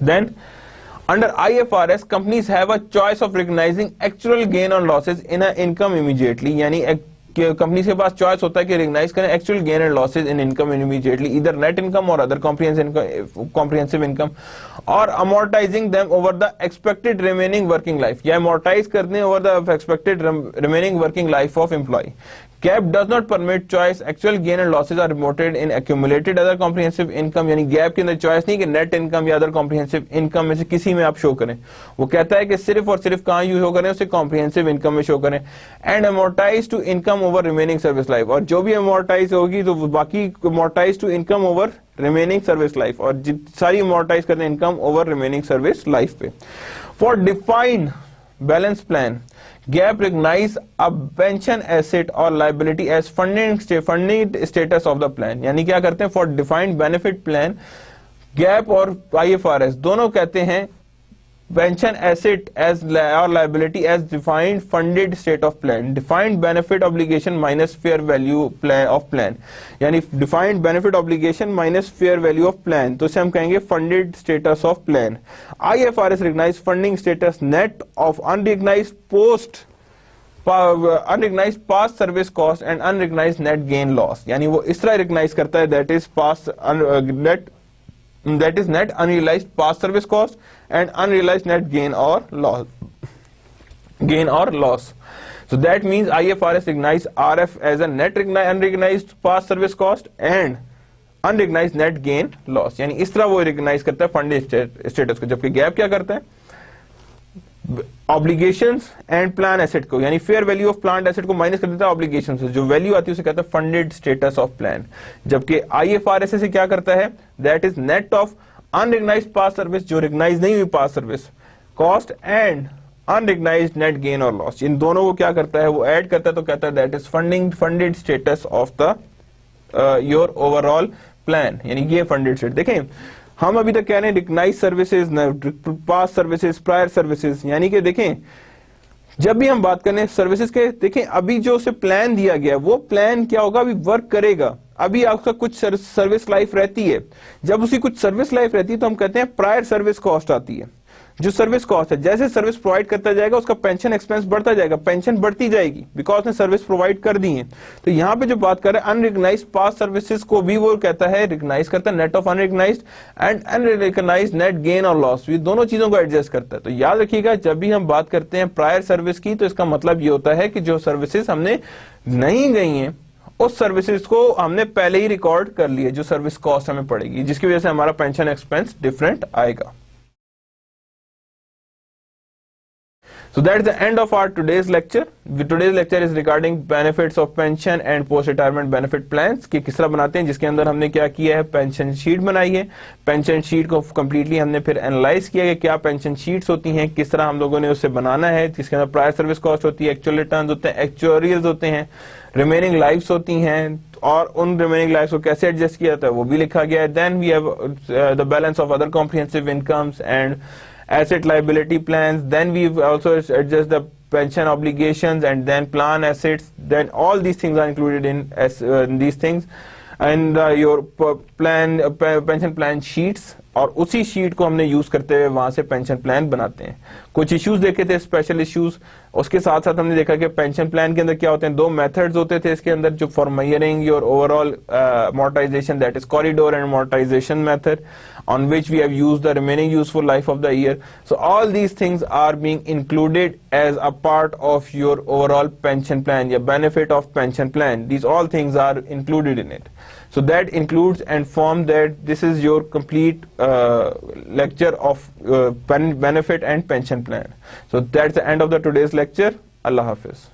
Then under IFRS, companies have a choice of recognizing actual gain or losses in a income immediately, यानी कंपनी के पास चॉइस होता है कि रिकॉग्नाइज करें actual gain and losses in income immediately, इधर नेट इनकम और अदर कॉम्प्रिहेंसिव इनकम, और amortising them over the expected remaining working life, या अमोर्टाइज करने over the expected remaining working life of employ. GAAP does not permit choice, actual gain and losses are reported in accumulated other comprehensive income, यानी GAAP के अंदर choice नहीं कि net income या other comprehensive income में से किसी में आप शो करें, वो कहता है कि सिर्फ और सिर्फ कहां शो करें, उसे कॉम्प्रिहेंसिव इनकम में शो करें. And amortise to income over remaining service life, और जो भी अमोर्टाइज होगी तो बाकी amortise to income over remaining service life, और सारी अमोर्टाइज करते हैं income over remaining service life पे. For defined balance plan, gap recognise a pension asset और liability as funding status of the plan, यानी क्या करते हैं, for defined benefit plan gap और IFRS दोनों कहते हैं पेंशन एसेट एज और liability as defined funded state of plan, defined benefit obligation minus fair value of plan, यानी defined benefit obligation minus fair value of plan, तो इसे हम कहेंगे funded status of plan. IFRS recognise funding status net of unrecognised unrecognised past service cost and unrecognised net gain loss, यानी वो इस तरह recognise करता है that is past net unrealized past service cost and unrealized net gain or loss. So that means IFRS recognize RF as a net unrecognized past service cost and unrecognized net gain loss, यानी इस तरह वो recognise करता है funded status को, जबकि gap क्या करता है, ऑब्लिगेशंस एंड प्लान एसेट को, यानी fair value of plan asset को माइनस कर देता है ऑब्लिगेशन से, जो वैल्यू आती है उसे कहता है फंडेड स्टेटस ऑफ प्लान. जबकि IFRS से क्या करता है, that is net of unrecognised past service, जो रिकॉग्नाइज नहीं हुई past service cost, and unrecognised net gain और लॉस, इन दोनों को क्या करता है, वो ऐड करता है, तो कहता है that is funded status of the your overall plan, यानी ये फंडेड स्टेट. देखें हम अभी तक कह रहे हैं recognized services, past services, prior services, यानी कि देखें जब भी हम बात करें सर्विसेज के, देखें अभी जो उसे प्लान दिया गया वो प्लान क्या होगा, अभी वर्क करेगा, अभी आपका कुछ सर्विस लाइफ रहती है, जब उसकी कुछ सर्विस लाइफ रहती है तो हम कहते हैं प्रायर सर्विस कॉस्ट आती है. जो सर्विस कॉस्ट है, जैसे सर्विस प्रोवाइड करता जाएगा उसका पेंशन एक्सपेंस बढ़ता जाएगा, पेंशन बढ़ती जाएगी बिकॉज उसने सर्विस प्रोवाइड कर दी है। तो यहाँ पे जो बात कर रहे हैं अनरिकग्नाइज्ड पास्ट सर्विसेज को भी वो कहता है रिकग्नाइज करता है, net of unrecognised and unrecognised net gain और लॉस, ये दोनों चीजों को एडजस्ट करता है। तो याद रखिएगा जब भी हम बात करते हैं प्रायर सर्विस की तो इसका मतलब ये होता है कि जो सर्विसेज हमने नहीं गई हैं उस सर्विसेज को हमने पहले ही रिकॉर्ड कर लिया, जो सर्विस कॉस्ट हमें पड़ेगी, जिसकी वजह से हमारा पेंशन एक्सपेंस डिफरेंट आएगा। So that's the end of our today's lecture. Today's lecture is regarding benefits of pension and post-retirement benefit plans कि किस तरह बनाते हैं, जिसके अंदर हमने क्या किया है, पेंशन शीट बनाई है। पेंशन शीट को कम्प्लीटली हमने फिर एनालाइज किया कि क्या पेंशन शीट्स होती हैं, किस तरह हम लोगों ने उससे बनाना है, जिसके अंदर प्रायर सर्विस कॉस्ट होती है, एक्चुअल रिटर्न्स होते हैं, एक्चुअरियल्स होते हैं, रिमेनिंग लाइफ्स होती हैं, और उन रिमेनिंग लाइफ्स को कैसे एडजस्ट किया जाता है वो भी लिखा गया है। Then we have the balance of other comprehensive incomes and asset liability plans, then we also adjust the pension obligations and then plan assets, then all these things are included in these things and your pension plan sheets, और उसी sheet को हमने use करते हुए वहां से pension plan बनाते हैं। कुछ इश्यूज देखे थे, स्पेशल इश्यूज, उसके साथ साथ हमने देखा कि पेंशन प्लान के अंदर क्या होते हैं, दो मेथड्स होते थे इसके अंदर, जो for measuring your overall amortization, that is corridor and amortization method on which we have used the remaining useful life of the year. So all these things are being included as a part of your overall pension plan, your benefit of pension plan. These all things are included in it. So that includes and form that this is your complete lecture of benefit and pension plan. So that's the end of the today's lecture. Allah Hafiz.